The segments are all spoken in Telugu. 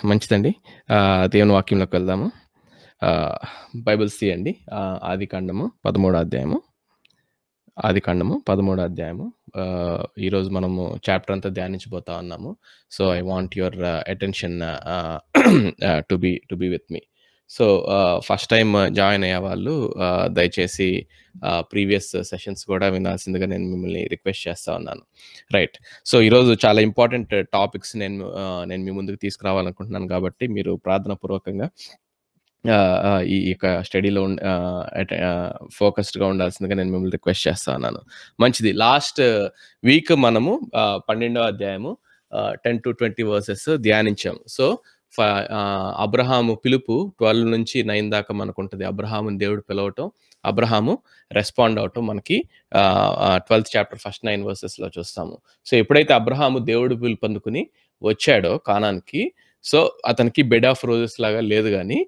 మంచిదండి. దేవుని వాక్యంలోకి వెళ్దాము. ఆహ్, బైబిల్స్ తీయండి. ఆదికాండము 13 అధ్యాయము. ఆదికాండము 13 అధ్యాయము. ఈరోజు మనము చాప్టర్ అంతా ధ్యానించబోతా ఉన్నాము. So, I want your attention to be with me. So, first time join అయ్యేవాళ్ళు దయచేసి ప్రీవియస్ సెషన్స్ కూడా వినాల్సిందిగా నేను మిమ్మల్ని రిక్వెస్ట్ చేస్తా ఉన్నాను. రైట్. సో, ఈరోజు చాలా ఇంపార్టెంట్ టాపిక్స్ నేను మీ ముందుకు తీసుకురావాలనుకుంటున్నాను కాబట్టి మీరు ప్రార్థనాపూర్వకంగా ఈ యొక్క స్టడీలో ఫోకస్డ్‌గా ఉండాల్సిందిగా నేను మిమ్మల్ని రిక్వెస్ట్ చేస్తా ఉన్నాను. మంచిది. లాస్ట్ వీక్ మనము 12వ అధ్యాయము 10-20 వర్సెస్ ధ్యానించాము. సో, అబ్రహాము పిలుపు 12-9 దాకా మనకుంటది. అబ్రహాముని దేవుడు పిలవటం, అబ్రహాము రెస్పాండ్ అవ్వటం మనకి 12థ్ చాప్టర్ ఫస్ట్ 9 వర్సెస్‌లో చూస్తాము. సో, ఎప్పుడైతే అబ్రహాము దేవుడు పిలుపొందుకుని వచ్చాడో కానాన్‌కి, సో, అతనికి బెడ్ ఆఫ్ రోజెస్ లాగా లేదు గానీ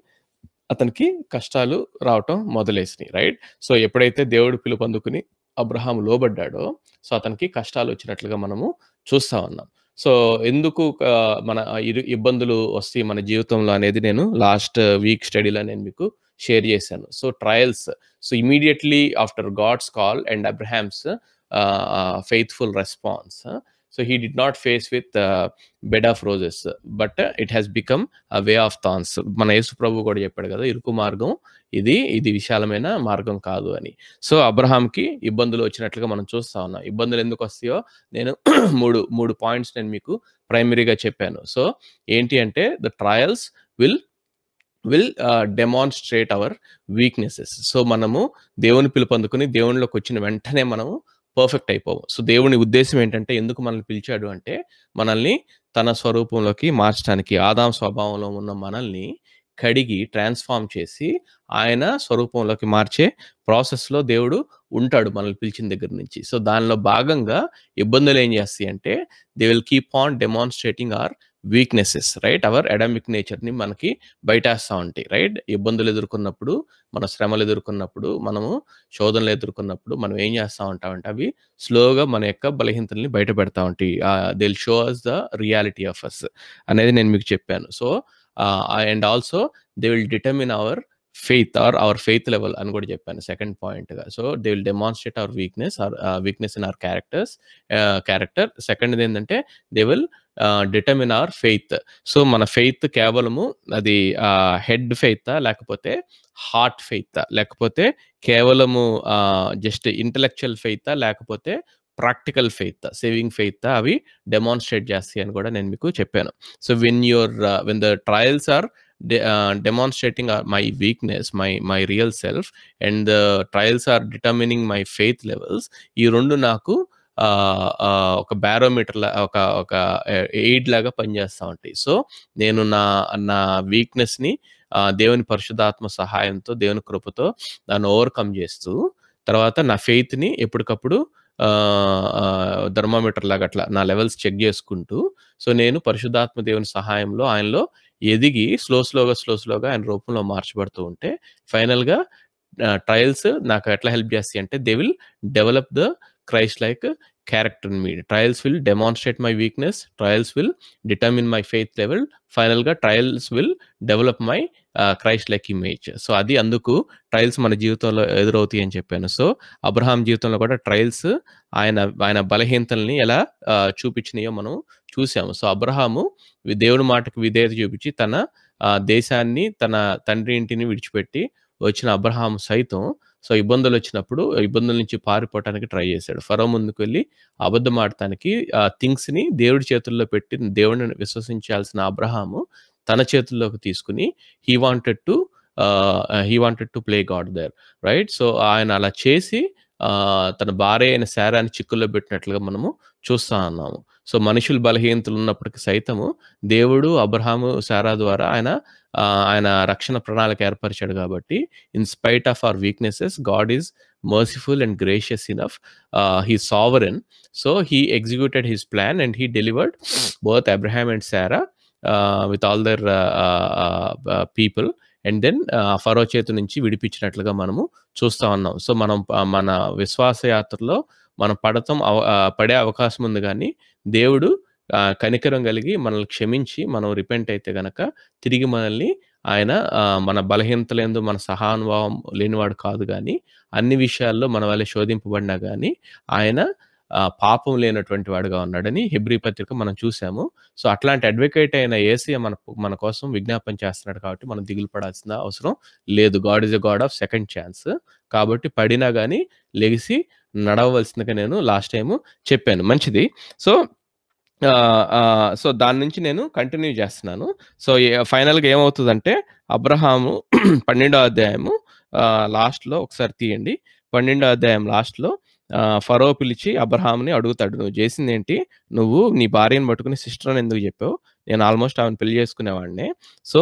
అతనికి కష్టాలు రావటం మొదలేసినాయి. రైట్. సో, ఎప్పుడైతే దేవుడు పిలుపొందుకుని అబ్రహాము లోబడ్డాడో, సో, అతనికి కష్టాలు వచ్చినట్లుగా మనము చూస్తా ఉన్నాం. సో, ఎందుకు మన ఇబ్బందులు వస్తాయి మన జీవితంలో అనేది నేను లాస్ట్ వీక్ స్టడీలో నేను మీకు షేర్ చేశాను. So, trials. So, immediately after God's call and Abraham's faithful response. So, he did not face with bed of roses, but it has become a way of thorns. మన యేసు ప్రభువు కూడా చెప్పాడు కదా, ఇరుకు మార్గం ఇది విశాలమైన మార్గం కాదు అని. సో, అబ్రహాంకి ఇబ్బందులు వచ్చినట్లుగా మనం చూస్తా ఉన్నాం. ఇబ్బందులు ఎందుకు వస్తాయో నేను మూడు పాయింట్స్ నేను మీకు ప్రైమరీగా చెప్పాను. సో, ఏంటి అంటే the trials will demonstrate our weaknesses. So, మనము దేవుని పిలుపొందుకుని దేవునిలోకి వచ్చిన వెంటనే మనము పర్ఫెక్ట్ అయిపోము. సో, దేవుని ఉద్దేశ్యం ఏంటంటే ఎందుకు మనల్ని పిలిచాడు అంటే మనల్ని తన స్వరూపంలోకి మార్చడానికి, ఆదాము స్వభావంలో ఉన్న మనల్ని కడిగి ట్రాన్స్‌ఫార్మ్ చేసి ఆయన స్వరూపంలోకి మార్చే ప్రాసెస్‌లో దేవుడు ఉంటాడు మనల్ని పిలిచిన దగ్గర నుంచి. సో, దానిలో భాగంగా ఇబ్బందులు ఏం చేస్తాయంటే they will keep on demonstrating our weaknesses. Right. Our Adamic నేచర్‌ని మనకి బయటేస్తా ఉంటాయి. రైట్. ఇబ్బందులు ఎదుర్కొన్నప్పుడు, మన శ్రమలు ఎదుర్కొన్నప్పుడు, మనము శోధనలు ఎదుర్కొన్నప్పుడు మనం ఏం చేస్తా ఉంటామంటే అవి స్లోగా మన యొక్క బలహీనతల్ని బయట పెడతా ఉంటాయి. They will show us the reality of us అనేది నేను మీకు చెప్పాను. So, and also they will determine our our faith level అని కూడా చెప్పాను సెకండ్ పాయింట్‌గా. So, they will demonstrate our weakness in our character. సెకండ్‌ది ఏందంటే they will determine our faith. So, మన ఫెయిత్ కేవలము అది హెడ్ ఫెయితా, లేకపోతే హార్ట్ ఫెయితా, లేకపోతే కేవలము జస్ట్ ఇంటలెక్చువల్ ఫెయితా, లేకపోతే ప్రాక్టికల్ ఫెయితా, సేవింగ్ ఫెయితా అవి డెమాన్‌స్ట్రేట్ చేస్తాయి అని కూడా నేను మీకు చెప్పాను. So, when the trials are demonstrating my weakness, my real self, and the trials are determining my faith levels. ఈ రెండు నాకు ఒక బారోమీటర్ ఒక ఎయిడ్ లాగా పనిచేస్తా ఉంటాయి. సో, నేను నా వీక్‌నెస్‌ని దేవుని పరిశుద్ధాత్మ సహాయంతో, దేవుని కృపతో దాన్ని ఓవర్‌కమ్ చేస్తూ, తర్వాత నా ఫెయిత్‌ని ఎప్పటికప్పుడు థర్మామీటర్ లాగా అట్లా నా లెవెల్స్ చెక్ చేసుకుంటూ, సో, నేను పరిశుద్ధాత్మ దేవుని సహాయంలో ఆయనలో ఎదిగి స్లోగా ఆయన రూపంలో మార్చబడుతూ ఉంటే ఫైనల్‌గా ట్రయల్స్ నాకు ఎట్లా హెల్ప్ చేస్తాయి అంటే they will develop the Christ like character in me. Trials will demonstrate my weakness, trials will determine my faith level, ఫైనల్‌గా trials will develop my Christ like image. So, అందుకు ట్రయల్స్ మన జీవితంలో ఎదురవుతాయి అని చెప్పాను. సో, అబ్రహాం జీవితంలో కూడా ట్రయల్స్ ఆయన బలహీనతల్ని ఎలా చూపించినాయో మనం చూసాము. సో, అబ్రహాము దేవుని మాటకు విధేయత చూపించి తన దేశాన్ని, తన తండ్రి ఇంటిని విడిచిపెట్టి వచ్చిన అబ్రహాము సైతం, సో, ఇబ్బందులొచ్చినప్పుడు ఇబ్బందుల నుంచి పారిపోవటానికి ట్రై చేశాడు. ఫరో ముందుకు వెళ్లి అబద్ధం ఆడటానికి థింగ్స్‌ని దేవుడి చేతుల్లో పెట్టి దేవుడిని విశ్వసించాల్సిన అబ్రహాము తన చేతుల్లోకి తీసుకొని he wanted to play God there. Right. So, ఆయన అలా చేసి తన భార్య అయిన శారాని చిక్కుల్లో పెట్టినట్లుగా మనము చూస్తా ఉన్నాము. సో, మనుషులు బలహీనతలు ఉన్నప్పటికీ సైతము దేవుడు అబ్రహాము, శారా ద్వారా ఆయన రక్షణ ప్రణాళిక ఏర్పరిచాడు కాబట్టి in spite of our weaknesses God is merciful and gracious enough. He is sovereign. So, he executed his plan and he delivered both Abraham and Sarah with all their people. And then Pharaoh చేతి నుంచి విడిపించినట్లుగా మనము చూస్తా ఉన్నాం. సో, మనం మన విశ్వాస యాత్రలో మనం పడే అవకాశం ఉంది గానీ దేవుడు కనికరం కలిగి మనల్ని క్షమించి మనం రిపెంట్ అయితే గనక తిరిగి మనల్ని ఆయన మన బలహీనతలందు మన సహానుభావం లేనివాడు కాదు గానీ, అన్ని విషయాల్లో మన వలె శోధింపబడినా గానీ, ఆయన పాపం లేనటువంటి వాడుగా ఉన్నాడని హెబ్రీ పత్రిక మనం చూసాము. సో, అట్లాంటి అడ్వొకేట్ అయిన యేసయ్య మన కోసం విజ్ఞాపన చేస్తున్నాడు కాబట్టి మనం దిగులు పడాల్సిన అవసరం లేదు. God is a God of second chance. కాబట్టి పడినా గానీ లెగిసి నడవవలసిందిగా నేను లాస్ట్ టైము చెప్పాను. మంచిది. సో, సో, దాని నుంచి నేను కంటిన్యూ చేస్తున్నాను. సో, ఫైనల్‌గా ఏమవుతదంటే అబ్రహాము 12వ అధ్యాయము లాస్ట్‌లో ఒకసారి తీయండి. 12వ అధ్యాయం లాస్ట్‌లో ఫరో పిలిచి అబ్రహాముని అడుగుతాడు. "నువ్వు చేసిందేంటి? నువ్వు నీ భార్యను పట్టుకొని సిస్టర్ అని ఎందుకు చెప్పావు? నేను ఆల్‌మోస్ట్ ఆమెను పెళ్లి చేసుకునేవాడినే. సో,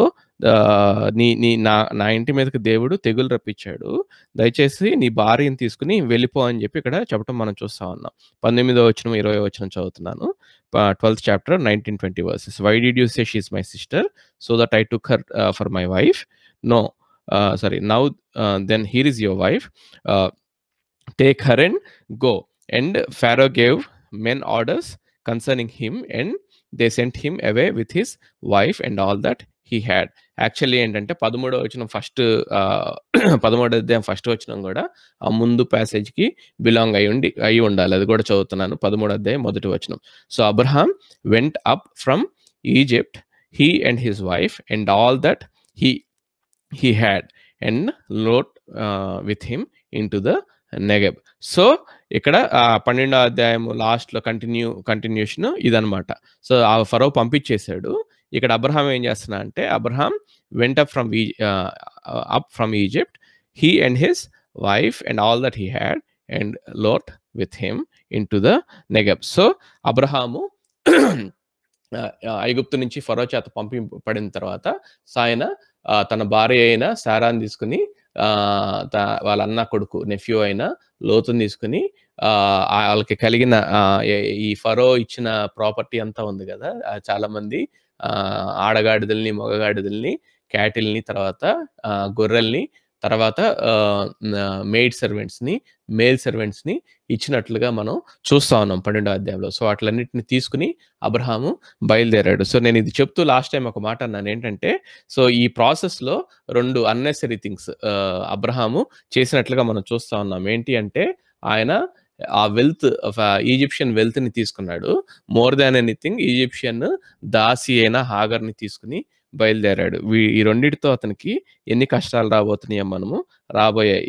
నీ నీ నా నా ఇంటి మీదకి దేవుడు తెగులు రప్పించాడు. దయచేసి నీ భార్యను తీసుకొని వెళ్ళిపో" అని చెప్పి ఇక్కడ చెప్పటం మనం చూస్తా ఉన్నాం. 19వ వచనం, 20వ వచనం చదువుతున్నాను. 12th chapter 19-20 verses. "Why did you say she is my sister? So that I took her for my wife? No. Sorry. Now then here is your wife. Take her and go." And Pharaoh gave men orders concerning him, and they sent him away with his wife and all that he had. Actually ఏంటంటే 13వ వచనం ఫస్ట్ 13వ అధ్యాయం ఫస్ట్ వచనం గూడా ఆ ముందు ప్యాసేజ్‌కి బిలాంగ్ అయ్యి ఉండాలి. అది గూడా చదువుతున్నాను. 13వ అధ్యాయం మొదటి వచనం. "So Abraham went up from Egypt, he and his wife and all that he had, and Lot with him into the Negeb." So, ఇక్కడ 12వ అధ్యాయం లాస్ట్‌లో కంటిన్యూషన్ ఇదనమాట. సో, ఆ ఫరో పంపించేసాడు. ఇక్కడ అబ్రహాం ఏం చేస్తున్నాడంటే, Abraham went up from Egypt, he and his wife and all that he had, and Lot with him into the Negeb. So, Abraham ఐగుప్తు నుంచి ఫరో చేత పంపింపబడిన తర్వాత ఆయన తన భార్య అయిన శారాని తీసుకొని వాళ్ళ అన్న కొడుకు నెఫ్యూ అయిన లోతుని తీసుకొని వాళ్ళకి కలిగిన ఈ ఫరో ఇచ్చిన ప్రాపర్టీ అంతా ఉంది కదా, చాలా మంది ఆడగాడిదల్ని, మగగాడిదల్ని, క్యాటిల్ని, తర్వాత గొర్రెల్ని, తర్వాత మెయిడ్ సర్వెంట్స్ని, మేల్ సర్వెంట్స్ని ఇచ్చినట్లుగా మనం చూస్తా ఉన్నాం 12వ అధ్యాయంలో. సో, అట్లన్నిటిని తీసుకుని అబ్రహాము బయలుదేరాడు. సో, నేను ఇది చెప్తూ లాస్ట్ టైం ఒక మాట అన్నాను ఏంటంటే, సో, ఈ ప్రాసెస్‌లో 2 అన్నెసరీ థింగ్స్ అబ్రహాము చేసినట్లుగా మనం చూస్తా ఉన్నాం. ఏంటి అంటే, ఆయన ఆ ఈజిప్షియన్ వెల్త్‌ని తీసుకున్నాడు. మోర్ దాన్ ఎనీథింగ్ ఈజిప్షియన్ దాసి అయిన హాగర్‌ని తీసుకొని బయలుదేరాడు. ఈ రెండిటితో అతనికి ఎన్ని కష్టాలు రాబోతున్నాయో మనము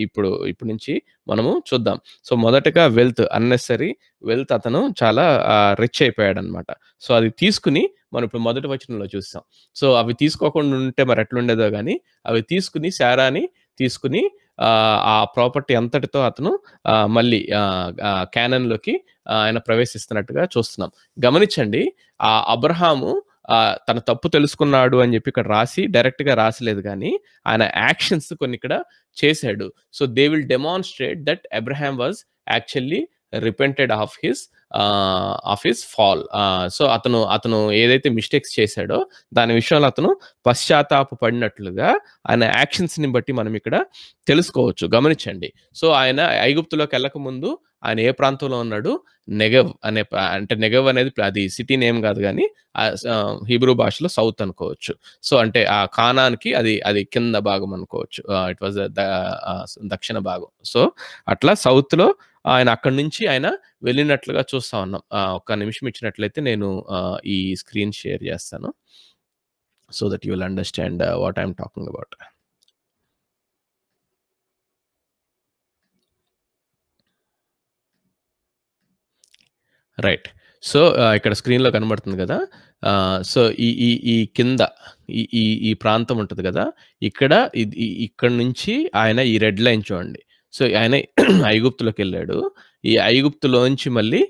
ఇప్పుడు నుంచి మనము చూద్దాం. సో, మొదటగా అన్నెసరీ వెల్త్ అతను చాలా రిచ్ అయిపోయాడనమాట. సో, అది తీసుకుని మనం ఇప్పుడు మొదటి వచనంలో చూసాం. సో, అవి తీసుకోకుండా ఉంటే మరి ఎట్లుండేదో గానీ, అవి తీసుకుని శారాని తీసుకుని ఆ ప్రాపర్టీ అంతటితో అతను మళ్ళీ కానాన్‌లోకి ఆయన ప్రవేశిస్తున్నట్టుగా చూస్తున్నాం. గమనించండి, అబ్రహాము తన తప్పు తెలుసుకున్నాడు అని చెప్పి ఇక్కడ డైరెక్ట్‌గా రాసలేదు గానీ, ఆయన యాక్షన్స్ కొన్ని ఇక్కడ చేశాడు. So, they will demonstrate that Abraham was actually repented of his fall. So, అతను ఏదైతే మిస్టేక్స్ చేశాడో దాని విషయంలో అతను పశ్చాత్తాప పడినట్లుగా ఆయన యాక్షన్స్‌ని బట్టి మనం ఇక్కడ తెలుసుకోవచ్చు. గమనించండి. సో, ఆయన ఐగుప్తులోకి వెళ్ళక ముందు ఆయన ఏ ప్రాంతంలో ఉన్నాడు? నెగెవ్ అంటే నెగెవ్ అనేది అది సిటీ నేమ్ కాదు గానీ, హీబ్రూ భాషలో సౌత్ అనుకోవచ్చు. సో, అంటే ఆ కానాన్‌కి అది కింద భాగం అనుకోవచ్చు. ఇట్ వాస్ దక్షిణ భాగం. సో, అట్లా సౌత్‌లో ఆయన అక్కడి నుంచి ఆయన వెళ్ళినట్లుగా చూస్తా ఉన్నాం. ఒక్క నిమిషం ఇచ్చినట్లయితే నేను ఈ స్క్రీన్ షేర్ చేస్తాను. So that you will understand what I am talking about. Right. So, ఇక్కడ స్క్రీన్‌లో కనబడుతుంది గదా! సో, ఈ కింద ఈ ప్రాంతం ఉంటది గదా! ఇక్కడి నుంచి ఆయన ఈ రెడ్ లైన్ చూడండి. సో, ఆయన ఐగుప్తులోకెళ్ళాడు. ఈ ఐగుప్తులోంచి మళ్ళీ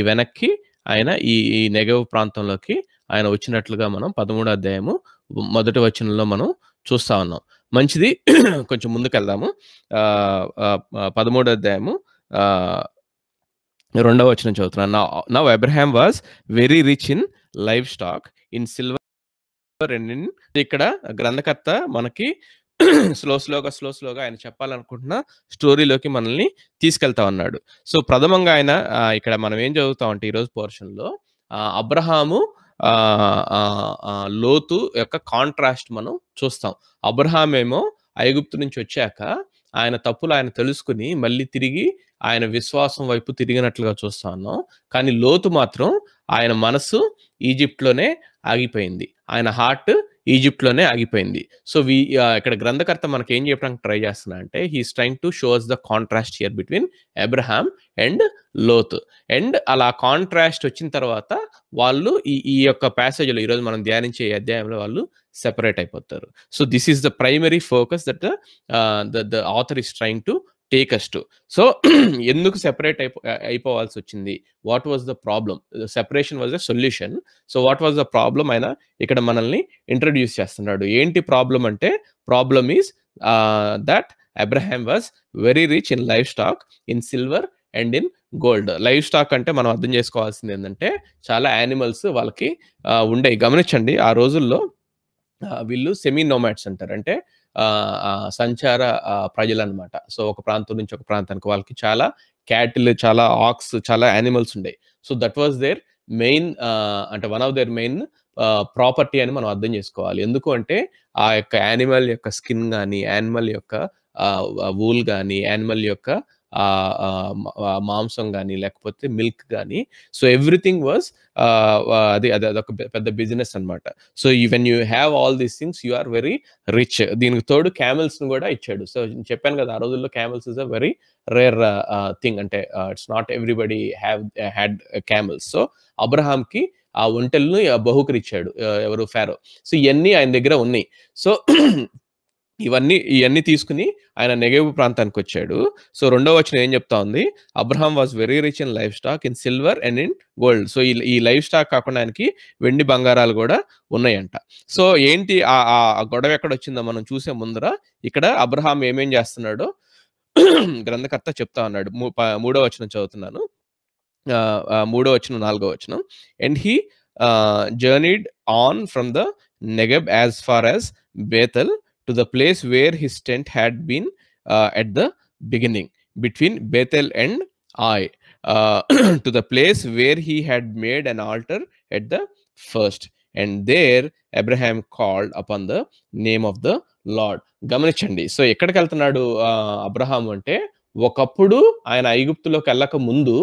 వెనక్కి ఆయన ఈ నెగెవ్ ప్రాంతంలోకి ఆయన వచ్చినట్లుగా మనం 13వ అధ్యాయము మొదటి వచనంలో మనం చూస్తా ఉన్నాం. మంచిది. కొంచెం ముందుకెళ్దాము. 13వ అధ్యాయము 2వ వచనం చదువుతున్నాను. Now Abraham was very rich in livestock, in silver and in. ఇక్కడ గ్రంథకర్త మనకి స్లోగా ఆయన చెప్పాలనుకుంటున్న స్టోరీలోకి మనల్ని తీసుకెళ్తా ఉన్నాడు. సో, ప్రథమంగా ఆయన ఇక్కడ మనం ఏం చదువుతామంటే ఈరోజు పోర్షన్‌లో అబ్రహాము లోతు యొక్క కాంట్రాస్ట్ మనం చూస్తాం. అబ్రహాం ఏమో ఐగుప్తు నుంచి వచ్చాక ఆయన తప్పులు ఆయన తెలుసుకొని మళ్ళీ తిరిగి ఆయన విశ్వాసం వైపు తిరిగినట్లుగా చూస్తా ఉన్నాం. కానీ లోతు మాత్రం ఆయన మనస్సు ఈజిప్ట్‌లోనే ఆగిపోయింది. ఆయన హార్ట్ ఈజిప్ట్‌లోనే ఆగిపోయింది. సో, ఇక్కడ గ్రంథకర్త మనకేం చెప్పడానికి ట్రై చేస్తున్నా అంటే he is trying to show us the contrast here between Abraham and Lot. And అలా కాంట్రాస్ట్ వచ్చిన తర్వాత వాళ్ళు ఈ యొక్క ప్యాసేజ్‌లో ఈరోజు మనం ధ్యానించే ఈ అధ్యాయంలో వాళ్ళు సెపరేట్ అయిపోతారు. So, this is the primary focus that the author is trying to take us to. So, ఎందుకు సెపరేట్ అయిపోవాల్సొచ్చింది? What was the problem? Separation was the solution. So, what was the problem? ఆయన ఇక్కడ మనల్ని ఇంట్రొడ్యూస్ చేస్తున్నాడు. ఏంటి ప్రాబ్లమ్ అంటే, problem is that Abraham was very rich in livestock, in silver and in gold. Livestock అంటే మనం అర్థం చేసుకోవాల్సింది ఏంటంటే చాలా యానిమల్స్ వాళ్ళకి ఉండేవి. గమనించండి, ఆ రోజుల్లో వీళ్ళు సెమీ నోమాడ్స్ అంటారు. అంటే సంచార ప్రజలనమాట. సో, ఒక ప్రాంతం నుంచి ఒక ప్రాంతానికి వాళ్ళకి చాలా క్యాటిల్, చాలా ఆక్స్, చాలా యానిమల్స్ ఉండేవి. So, that was their main అంటే one of their main property అని మనం అర్థం చేసుకోవాలి. ఎందుకు అంటే ఆ యొక్క యానిమల్ యొక్క స్కిన్ గాని, యానిమల్ యొక్క వూల్ గాని, యానిమల్ యొక్క మాంసం గాని, లేకపోతే మిల్క్ గాని, సో ఎవ్రీథింగ్ వాస్ అదొక పెద్ద బిజినెస్ అన్నమాట. So, when you have all these things you are very rich. దీనికి తోడు క్యామెల్స్ ని కూడా ఇచ్చాడు. సో, చెప్పాను కదా, ఆ రోజుల్లో camels is a very rare thing. అంటే it's not everybody had camels. So, అబ్రహాంకి ఆ ఒంటెలను బహుకరిచ్చాడు ఎవరు? ఫారో. సో, ఇవన్నీ ఆయన దగ్గర ఉన్నాయి. సో, ఇవన్నీ తీసుకొని ఆయన నెగెవ్ ప్రాంతానికొచ్చాడు. సో, రెండో వచనం ఏం చెప్తా ఉంది? Abraham was very rich in livestock, in silver and in gold. So, ఈ లైవ్ స్టాక్ కాకుండా ఆయనకి వెండి బంగారాలు కూడా ఉన్నాయంట. సో, ఏంటి ఆ గొడవ ఎక్కడొచ్చిందో మనం చూసే ముందర ఇక్కడ అబ్రహాం ఏమేం చేస్తున్నాడో గ్రంథకర్త చెప్తా ఉన్నాడు. మూడో వచనం చదువుతున్నాను. మూడో వచనం, నాలుగో వచనం. And he journeyed on from the Negeb as far as Bethel to the place where his tent had been at the beginning, between Bethel and Ai, to the place where he had made an altar at the first. And there Abraham called upon the name of the Lord. గమనించండి. సో, ఎక్కడికి వెళ్తున్నాడు అబ్రహాం అంటే, ఒకప్పుడు ఆయన ఐగుప్తులోకి వెళ్ళక ముందు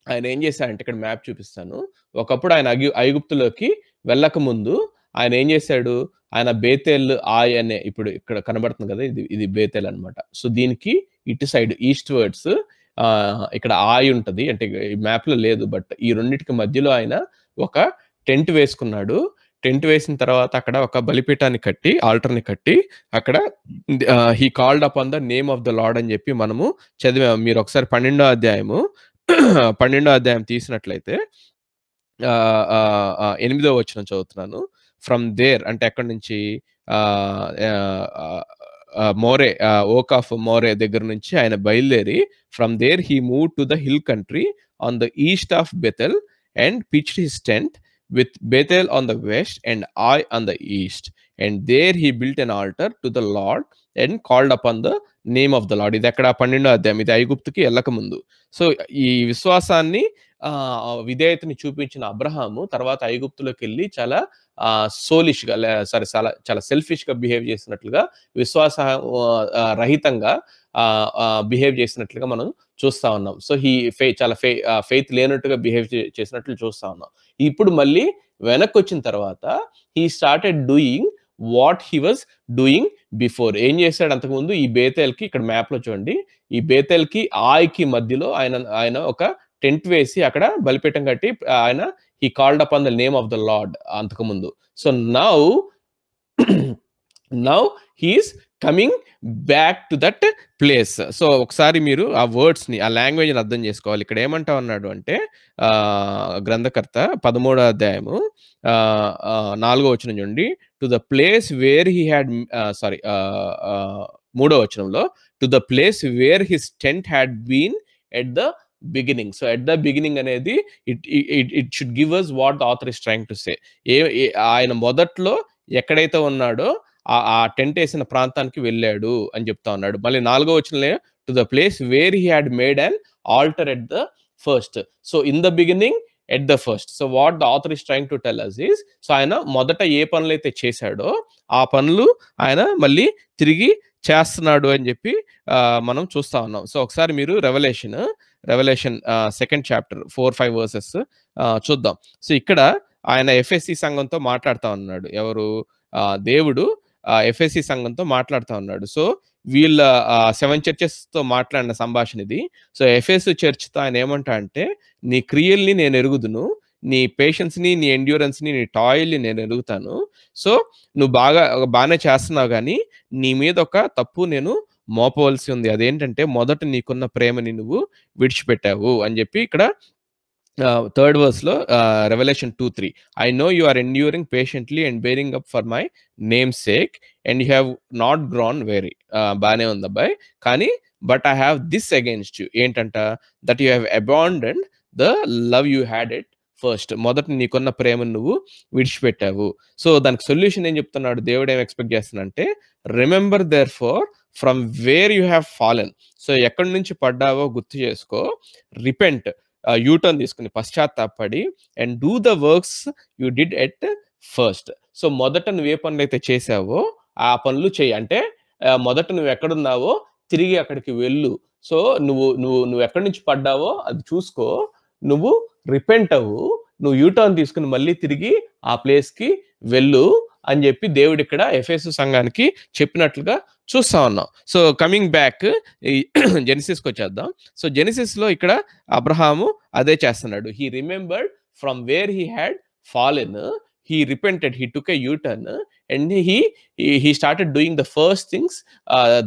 ఆయన ఏం చేశాడంటే, ఇక్కడ మ్యాప్ చూపిస్తాను. ఒకప్పుడు ఆయన ఐగుప్తులోకి వెళ్ళక ముందు ఆయన ఏం చేశాడు? ఆయన బేతేల్, ఆయ్ అనే, ఇప్పుడు ఇక్కడ కనబడుతుంది కదా, ఇది బేతేల్ అన్నమాట. సో, దీనికి ఇటు సైడ్ ఈస్ట్ వర్డ్స్ ఇక్కడ ఆయ్ ఉంటది. అంటే ఈ మ్యాప్ లో లేదు, బట్ ఈ రెండింటికి మధ్యలో ఆయన ఒక టెంట్ వేసుకున్నాడు. టెంట్ వేసిన తర్వాత అక్కడ ఒక బలిపీఠాన్ని కట్టి, ఆల్టర్ ని కట్టి, అక్కడ he called upon the name of the lord అని చెప్పి మనము చదివాము. మీరు ఒకసారి 12వ అధ్యాయం తీసినట్లయితే 8వ వచనం చదువుతున్నాను. ఫ్రమ్ దేర్ అంటే ఎక్కడి నుంచి? మోరే, ఓక్ ఆఫ్ మోరే దగ్గర నుంచి ఆయన బయలుదేరి, from there he move to the hill country on the east of Bethel and pitched his tent with Bethel on the west and Ai on the east. And there he built an altar to the Lord and called upon the name of the Lord. ఇది ఎక్కడ? 12వ అధ్యాయం. ఇది ఐగుప్తుకి వెళ్ళక ముందు. సో, ఈ విశ్వాసాన్ని విధేయతని చూపించిన అబ్రహాము తర్వాత ఐగుప్తులోకి వెళ్ళి చాలా సోలిష్గా, చాలా సెల్ఫిష్గా బిహేవ్ చేసినట్లుగా, విశ్వాస రహితంగా బిహేవ్ చేసినట్లుగా మనం చూస్తా ఉన్నాం. సో, చాలా ఫెయిత్ లేనట్టుగా బిహేవ్ చేసినట్లు చూస్తా ఉన్నాం. ఇప్పుడు మళ్ళీ వెనక్కి వచ్చిన తర్వాత he started doing what he was doing before. ఏం చేశాడు అంతకుముందు? ఈ బేతేల్కి, ఇక్కడ మ్యాప్ లో చూడండి, ఈ బేతేల్కి ఆయకి మధ్యలో ఆయన ఒక టెంట్ వేసి అక్కడ బలిపీఠం కట్టి ఆయన he called upon the name of the Lord అంతకుముందు. So, now he's coming back to that place. So, ఒకసారి మీరు ఆ వర్డ్స్ ని, ఆ లాంగ్వేజ్ ని అర్థం చేసుకోవాలి. ఇక్కడ ఏమంటా ఉన్నాడు అంటే గ్రంథకర్త 13వ అధ్యాయము 4వ వచనం చూడండి. To the place where he had 3వ వచనంలో, to the place where his tent had been at the beginning. So, at the beginning అనేది it should give us what the author is trying to say. ఆయన మొదట్లో ఎక్కడైతే ఉన్నాడో ఆ టెంట్ వేసిన ప్రాంతానికి వెళ్ళాడు అని చెప్తా ఉన్నాడు. మళ్ళీ 4వ వచనంలో, to the place where he had made an altar at the first. So, in the beginning at the first. So what the author is trying to tell us is, so ఆయన మొదట ఏ పనులైతే చేశాడో ఆ పనులు ఆయన మళ్ళీ తిరిగి చేస్తున్నాడు అని చెప్పి మనం చూస్తా ఉన్నాం. సో ఒకసారి మీరు రెవల్యూషన్ సెకండ్ చాప్టర్ 4-5 వర్సెస్ చూద్దాం. సో ఇక్కడ ఆయన ఎఫ్ఎస్సి సంఘంతో మాట్లాడుతా ఉన్నాడు. ఎవరు? దేవుడు ఎఫ్ఎస్సి సంఘంతో మాట్లాడుతా ఉన్నాడు. సో వీళ్ళ 7 చర్చెస్‌తో మాట్లాడిన సంభాషణ ఇది. సో ఎఫెసు చర్చ్‌తో ఆయన ఏమంటా అంటే, నీ క్రియల్ని నేను ఎరుగుదును, నీ పేషెన్స్‌ని, నీ ఎండ్యూరెన్స్‌ని, నీ టాయిల్‌ని నేను ఎరుగుతాను. సో నువ్వు బానే చేస్తున్నావు గానీ, నీ మీద ఒక తప్పు నేను మోపవలసి ఉంది. అదేంటంటే మొదట నీకున్న ప్రేమని నువ్వు విడిచిపెట్టావు అని చెప్పి ఇక్కడ థర్డ్ వర్స్‌లో Revelation 2:3 I know you are enduring patiently and bearing up for my name's sake and you have not grown weary. బానే ఉంది అబ్బాయి. కానీ but I have this against you. ఏంటంట? That you have abandoned the love you had at first. మొదట నీకున్న ప్రేమను నువ్వు విడిచిపెట్టావు. సో దానికి సొల్యూషన్ ఏం చెప్తున్నాడు? దేవుడు ఏం ఎక్స్‌పెక్ట్ చేస్తున్నాడంటే, remember therefore from where you have fallen. So ఎక్కడి నుంచి పడ్డావో గుర్తు చేసుకో. రిపెంట్, యూటర్న్ తీసుకుని పశ్చాత్తాపడి and do the works you did at first. So మొదట నువ్వు ఏ పనులైతే చేసావో ఆ పనులు చెయ్యి. అంటే మొదట నువ్వు ఎక్కడున్నావో తిరిగి అక్కడికి వెళ్ళు. సో నువ్వు ఎక్కడి నుంచి పడ్డావో అది చూసుకో, నువ్వు రిపెంట్ అవ్వు, నువ్వు యూటర్న్ తీసుకుని మళ్ళీ తిరిగి ఆ ప్లేస్‌కి వెళ్ళు అని చెప్పి దేవుడు ఇక్కడ ఎఫెసు సంఘానికి చెప్పినట్లుగా చూస్తా ఉన్నాం. సో కమింగ్ బ్యాక్ ఈ జెనిసిస్‌కి వచ్చేద్దాం. సో జెనిసిస్‌లో ఇక్కడ అబ్రహాము అదే చేస్తున్నాడు. He remembered from where he had fallen, he repented, he took a U-turn, and he started doing the first things,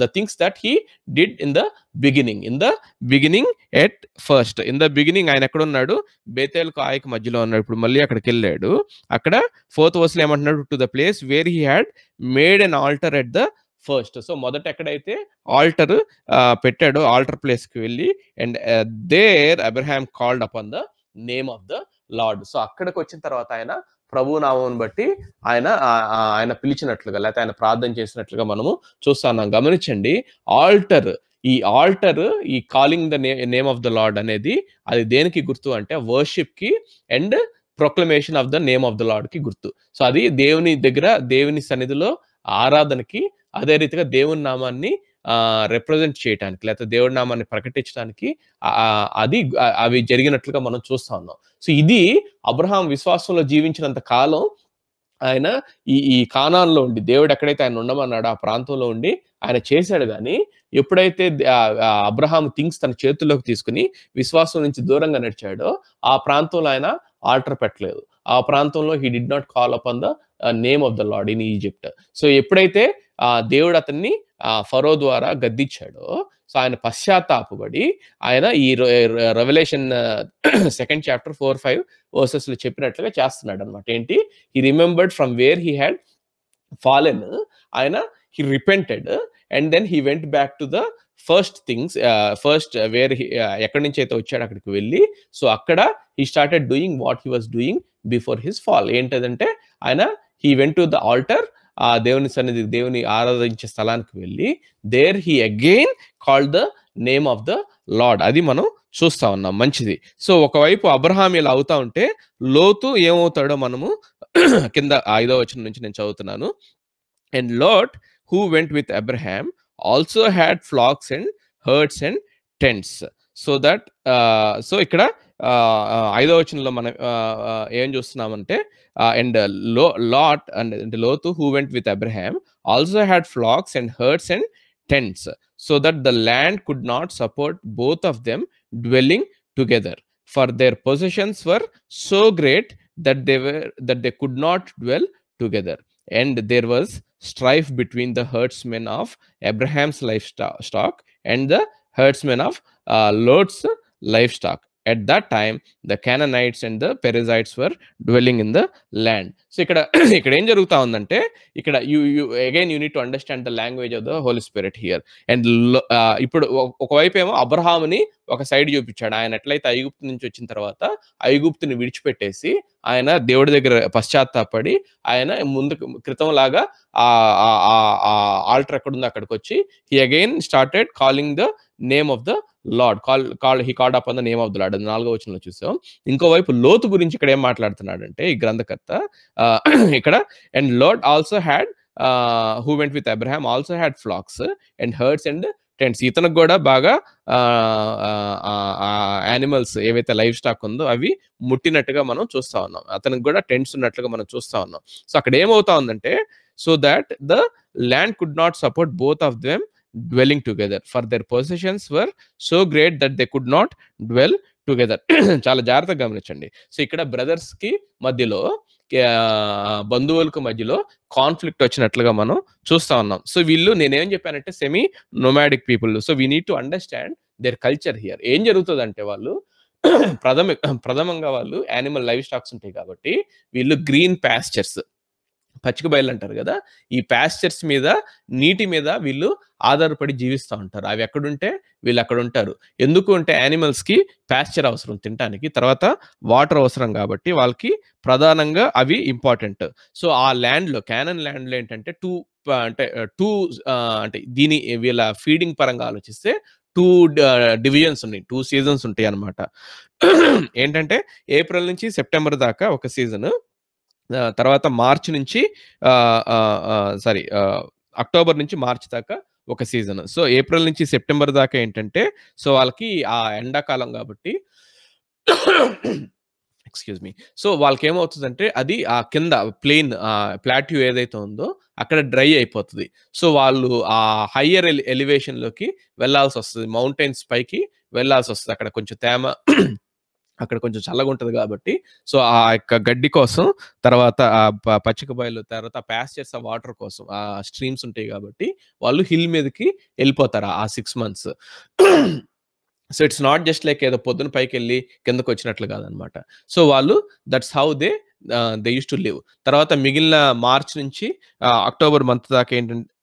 the things that he did in the beginning at first. In the beginning ఆయన ఎక్కడ ఉన్నాడు? బేతేల్‌కు ఆయకు మధ్యలో ఉన్నాడు. ఇప్పుడు మళ్ళీ అక్కడికి వెళ్ళాడు. అక్కడ 4th వర్స్‌లో ఏమంటున్నాడు? To the place where he had made an altar at the first. So మొదట ఎక్కడైతే ఆల్టర్ పెట్టాడో ఆల్టర్ ప్లేస్‌కి వెళ్ళి and there Abraham called upon the name of the lord. So అక్కడికి వచ్చిన తర్వాత ఆయన ప్రభు నామం బట్టి ఆయన పిలిచినట్లుగా లేకపోతే ఆయన ప్రార్థన చేసినట్లుగా మనము చూస్తున్నాం. గమనించండి, ఆల్టర్ ఈ calling the name of the lord అనేది అది దేనికి గుర్తు అంటే వర్షిప్ కి and proclamation of the name of the lord కి గుర్తు. సో అది దేవుని దగ్గర దేవుని సన్నిధిలో ఆరాధనకి, అదే రీతిగా దేవుని నామాన్ని రిప్రజెంట్ చేయడానికి లేకపోతే దేవుడి నామాన్ని ప్రకటించడానికి అవి జరిగినట్లుగా మనం చూస్తా ఉన్నాం. సో ఇది అబ్రహాం విశ్వాసంలో జీవించినంత కాలం ఆయన ఈ కానాన్‌లో ఉండి దేవుడు ఎక్కడైతే ఆయన ఉండమన్నాడో ఆ ప్రాంతంలో ఉండి ఆయన చేశాడు. కానీ ఎప్పుడైతే అబ్రహాం థింగ్స్ తన చేతుల్లోకి తీసుకుని విశ్వాసం నుంచి దూరంగా నడిచాడో ఆ ప్రాంతంలో ఆయన ఆల్టర్ పెట్టలేదు. ఆ ప్రాంతంలో he did not call upon the name of the lord in Egypt. So ఎప్పుడైతే దేవుడు అతన్ని ఫరో ద్వారా గద్దించాడో సో ఆయన పశ్చాత్తాపడి ఆయన ఈ రెవల్యూషన్ 2nd చాప్టర్ 4-5 వర్సెస్‌లో చెప్పినట్లుగా చేస్తున్నాడు అనమాట. ఏంటి? He remembered from where he had fallen. ఆయన he repented and then he went back to the first things, where ఎక్కడి నుంచి అయితే వచ్చాడు అక్కడికి వెళ్ళి సో అక్కడ he started doing what he was doing before his fall. ఏంటంటే ఆయన he went to the altar, ఆ దేవుని సన్నిధి దేవుని ఆరాధించే స్థలానికి వెళ్ళి there he again called the name of the Lord. అది మనం చూస్తా ఉన్నాం. మంచిది. సో ఒకవైపు అబ్రహాం ఇలా అవుతా ఉంటే లోతు ఏమవుతాడో మనము కింద 5వ వచనం నుంచి నేను చదువుతున్నాను. And lot who went with Abraham also had flax and hertz and tents. So that so ఇక్కడ 5వ వచనంలో మనం ఏం చూస్తున్నామంటే and Lot and Lot who went with Abraham also had flocks and herds and tents, so that the land could not support both of them dwelling together, for their possessions were so great that they could not dwell together, and there was strife between the herdsmen of Abraham's livestock and the herdsmen of Lot's livestock. At that time the Canaanites and the Perizzites were dwelling in the land. So ఇక్కడ ఏం జరుగుతా ఉందంటే ఇక్కడ you need to understand the language of the Holy Spirit here. And ఇప్పుడు ఒకవైపు ఏమో అబ్రహాముని ఒక సైడ్ చూపించాడు. ఆయన ఎట్లయితే ఐగుప్తు నుంచి వచ్చిన తర్వాత ఐగుప్తుని విడిచిపెట్టేసి ఆయన దేవుడి దగ్గర పశ్చాత్తాపడి ఆయన ముందు క్రితం లాగా ఆల్టర్ ఎక్కడుందో అక్కడికి వచ్చి he again started calling the name of the lord he called upon the name of the Lord, అది 4వ వచనంలో చూసాం. ఇంకోవైపు లోతు గురించి ఇక్కడ ఏం మాట్లాడుతున్నాడంటే ఈ గ్రంథకర్త ఇక్కడ and lord also had who went with Abraham also had flax and hertz and tents. ఇతనికి కూడా బాగా యానిమల్స్ ఏవైతే లైవ్ స్టాక్ ఉందో అవి ముట్టినట్టుగా మనం చూస్తా ఉన్నాం. అతనికి కూడా టెంట్స్ ఉన్నట్లుగా మనం చూస్తా ఉన్నాం. సో అక్కడ ఏమవుతా ఉందంటే so that the land could not support both of them dwelling together for their possessions were so great that they could not dwell together. చాలా జాగ్రత్తగా గమనించండి. సో ఇక్కడ బ్రదర్స్ కి మధ్యలో బంధువులకు మధ్యలో కాన్ఫ్లిక్ట్ వచ్చినట్లుగా మనం చూస్తా ఉన్నాం. సో వీళ్ళు నేనేం చెప్పానంటే semi nomadic people. So we need to understand their culture here. ఏం జరుగుతుందంటే వాళ్ళు ప్రథమంగా వాళ్ళు యానిమల్ లైవ్ స్టాక్స్ ఉంటాయి కాబట్టి వీళ్ళు గ్రీన్ పాస్చర్స్, పచ్చిక బయలు అంటారు కదా, ఈ పాస్చర్స్ మీద నీటి మీద వీళ్ళు ఆధారపడి జీవిస్తూ ఉంటారు. అవి ఎక్కడుంటే వీళ్ళు అక్కడ ఉంటారు. ఎందుకు అంటే యానిమల్స్ కి పాస్చర్ అవసరం తినడానికి, తర్వాత వాటర్ అవసరం కాబట్టి వాళ్ళకి ప్రధానంగా అవి ఇంపార్టెంట్. సో ఆ ల్యాండ్ లో కానాన్ ల్యాండ్ లో ఏంటంటే అంటే దీని వీళ్ళ ఫీడింగ్ పరంగా ఆలోచిస్తే 2 డివిజన్స్ ఉన్నాయి, 2 సీజన్స్ ఉంటాయి అన్నమాట. ఏంటంటే ఏప్రిల్ నుంచి సెప్టెంబర్ దాకా ఒక సీజన్, తర్వాత మార్చి నుంచి అక్టోబర్ నుంచి మార్చి దాకా ఒక సీజన్. సో ఏప్రిల్ నుంచి సెప్టెంబర్ దాకా ఏంటంటే సో వాళ్ళకి ఆ ఎండాకాలం కాబట్టి ఎక్స్క్యూజ్ మీ. సో వాళ్ళకి ఏమవుతుందంటే అది ఆ కింద ప్లాట్యూ ఏదైతే ఉందో అక్కడ డ్రై అయిపోతుంది. సో వాళ్ళు ఆ హయ్యర్ ఎలివేషన్ లోకి వెళ్లాల్సి వస్తుంది, మౌంటైన్స్ పైకి వెళ్లాల్సి వస్తుంది. అక్కడ కొంచెం తేమ అక్కడ కొంచెం చల్లగా ఉంటది కాబట్టి సో ఆ యొక్క గడ్డి కోసం, తర్వాత ఆ పచ్చిక బయలు, తర్వాత పాస్చర్స్ ఆ వాటర్ కోసం ఆ స్ట్రీమ్స్ ఉంటాయి కాబట్టి వాళ్ళు హిల్ మీదకి వెళ్ళిపోతారు ఆ 6 months. So it's not just like ఏదో పొద్దున పైకి వెళ్ళి కిందకు వచ్చినట్లు కాదనమాట. సో వాళ్ళు that's how they use to live. తర్వాత మిగిలిన మార్చ్ నుంచి అక్టోబర్ మంత్ దాకా ఏంటంటే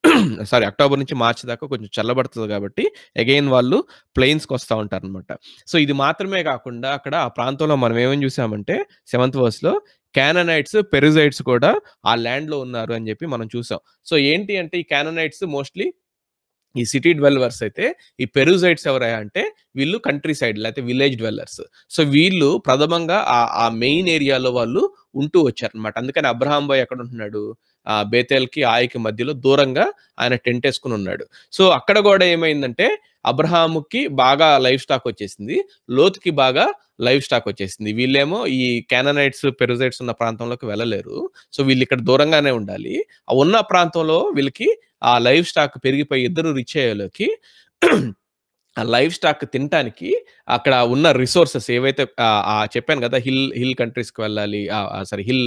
అక్టోబర్ నుంచి మార్చి దాకా కొంచెం చల్లబడుతుంది కాబట్టి అగైన్ వాళ్ళు ప్లెయిన్స్కి వస్తూ ఉంటారు అనమాట. సో ఇది మాత్రమే కాకుండా అక్కడ ఆ ప్రాంతంలో మనం ఏమని చూసామంటే 7th verse లో కానానైట్స్, పెరిజైట్స్ కూడా ఆ ల్యాండ్ లో ఉన్నారు అని చెప్పి మనం చూసాం. సో ఏంటి అంటే ఈ కానానైట్స్ మోస్ట్లీ ఈ సిటీ డ్వెల్లర్స్ అయితే, ఈ పెరుజైట్స్ ఎవరయ్యా అంటే వీళ్ళు కంట్రీ సైడ్ లేకపోతే విలేజ్ డ్వెల్లర్స్. సో వీళ్ళు ప్రథమంగా ఆ మెయిన్ ఏరియాలో వాళ్ళు ఉంటూ వచ్చారనమాట. అందుకని అబ్రహాం బాయ్ ఎక్కడ ఉంటున్నాడు, ఆ బేతేల్కి ఆయకి మధ్యలో దూరంగా ఆయన టెంట్ వేసుకుని ఉన్నాడు. సో అక్కడ కూడా ఏమైందంటే అబ్రహాముకి బాగా లైఫ్ స్టాక్ వచ్చేసింది, లోతుకి బాగా లైఫ్ స్టాక్ వచ్చేసింది. వీళ్ళేమో ఈ కానానైట్స్, పెరుజైట్స్ ఉన్న ప్రాంతంలోకి వెళ్ళలేరు. సో వీళ్ళు ఇక్కడ దూరంగానే ఉండాలి. ఆ ఉన్న ప్రాంతంలో వీళ్ళకి ఆ లైఫ్ స్టాక్ పెరిగిపోయి ఇద్దరు రిచ్ అయ్యేలోకి ఆ లైఫ్ స్టాక్ తినటానికి అక్కడ ఉన్న రిసోర్సెస్ ఏవైతే చెప్పాను కదా, హిల్ కంట్రీస్కి వెళ్ళాలి, హిల్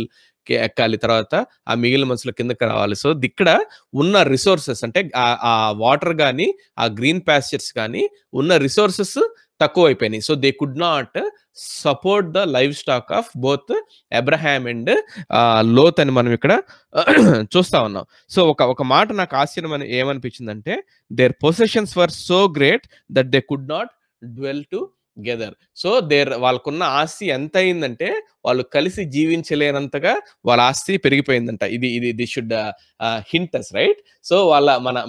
ఎక్కాలి, తర్వాత ఆ మిగిలిన మనుషుల కిందకి రావాలి. సో ఇక్కడ ఉన్న రిసోర్సెస్ అంటే ఆ వాటర్ కానీ ఆ గ్రీన్ పాస్చర్స్ కానీ ఉన్న రిసోర్సెస్ తక్కువ అయిపోయినాయి. So they could not support the livestock of both Abraham and Lot అని మనం ఇక్కడ చూస్తా ఉన్నాం. సో ఒక మాట నాకు ఆశ్చర్యం ఏమనిపించిందంటే their possessions were so great that they could not dwell together. So వాళ్ళకున్న ఆస్తి ఎంత అయిందంటే వాళ్ళు కలిసి జీవించలేనంతగా వాళ్ళ ఆస్తి పెరిగిపోయిందంట. ఇది should hint us right. So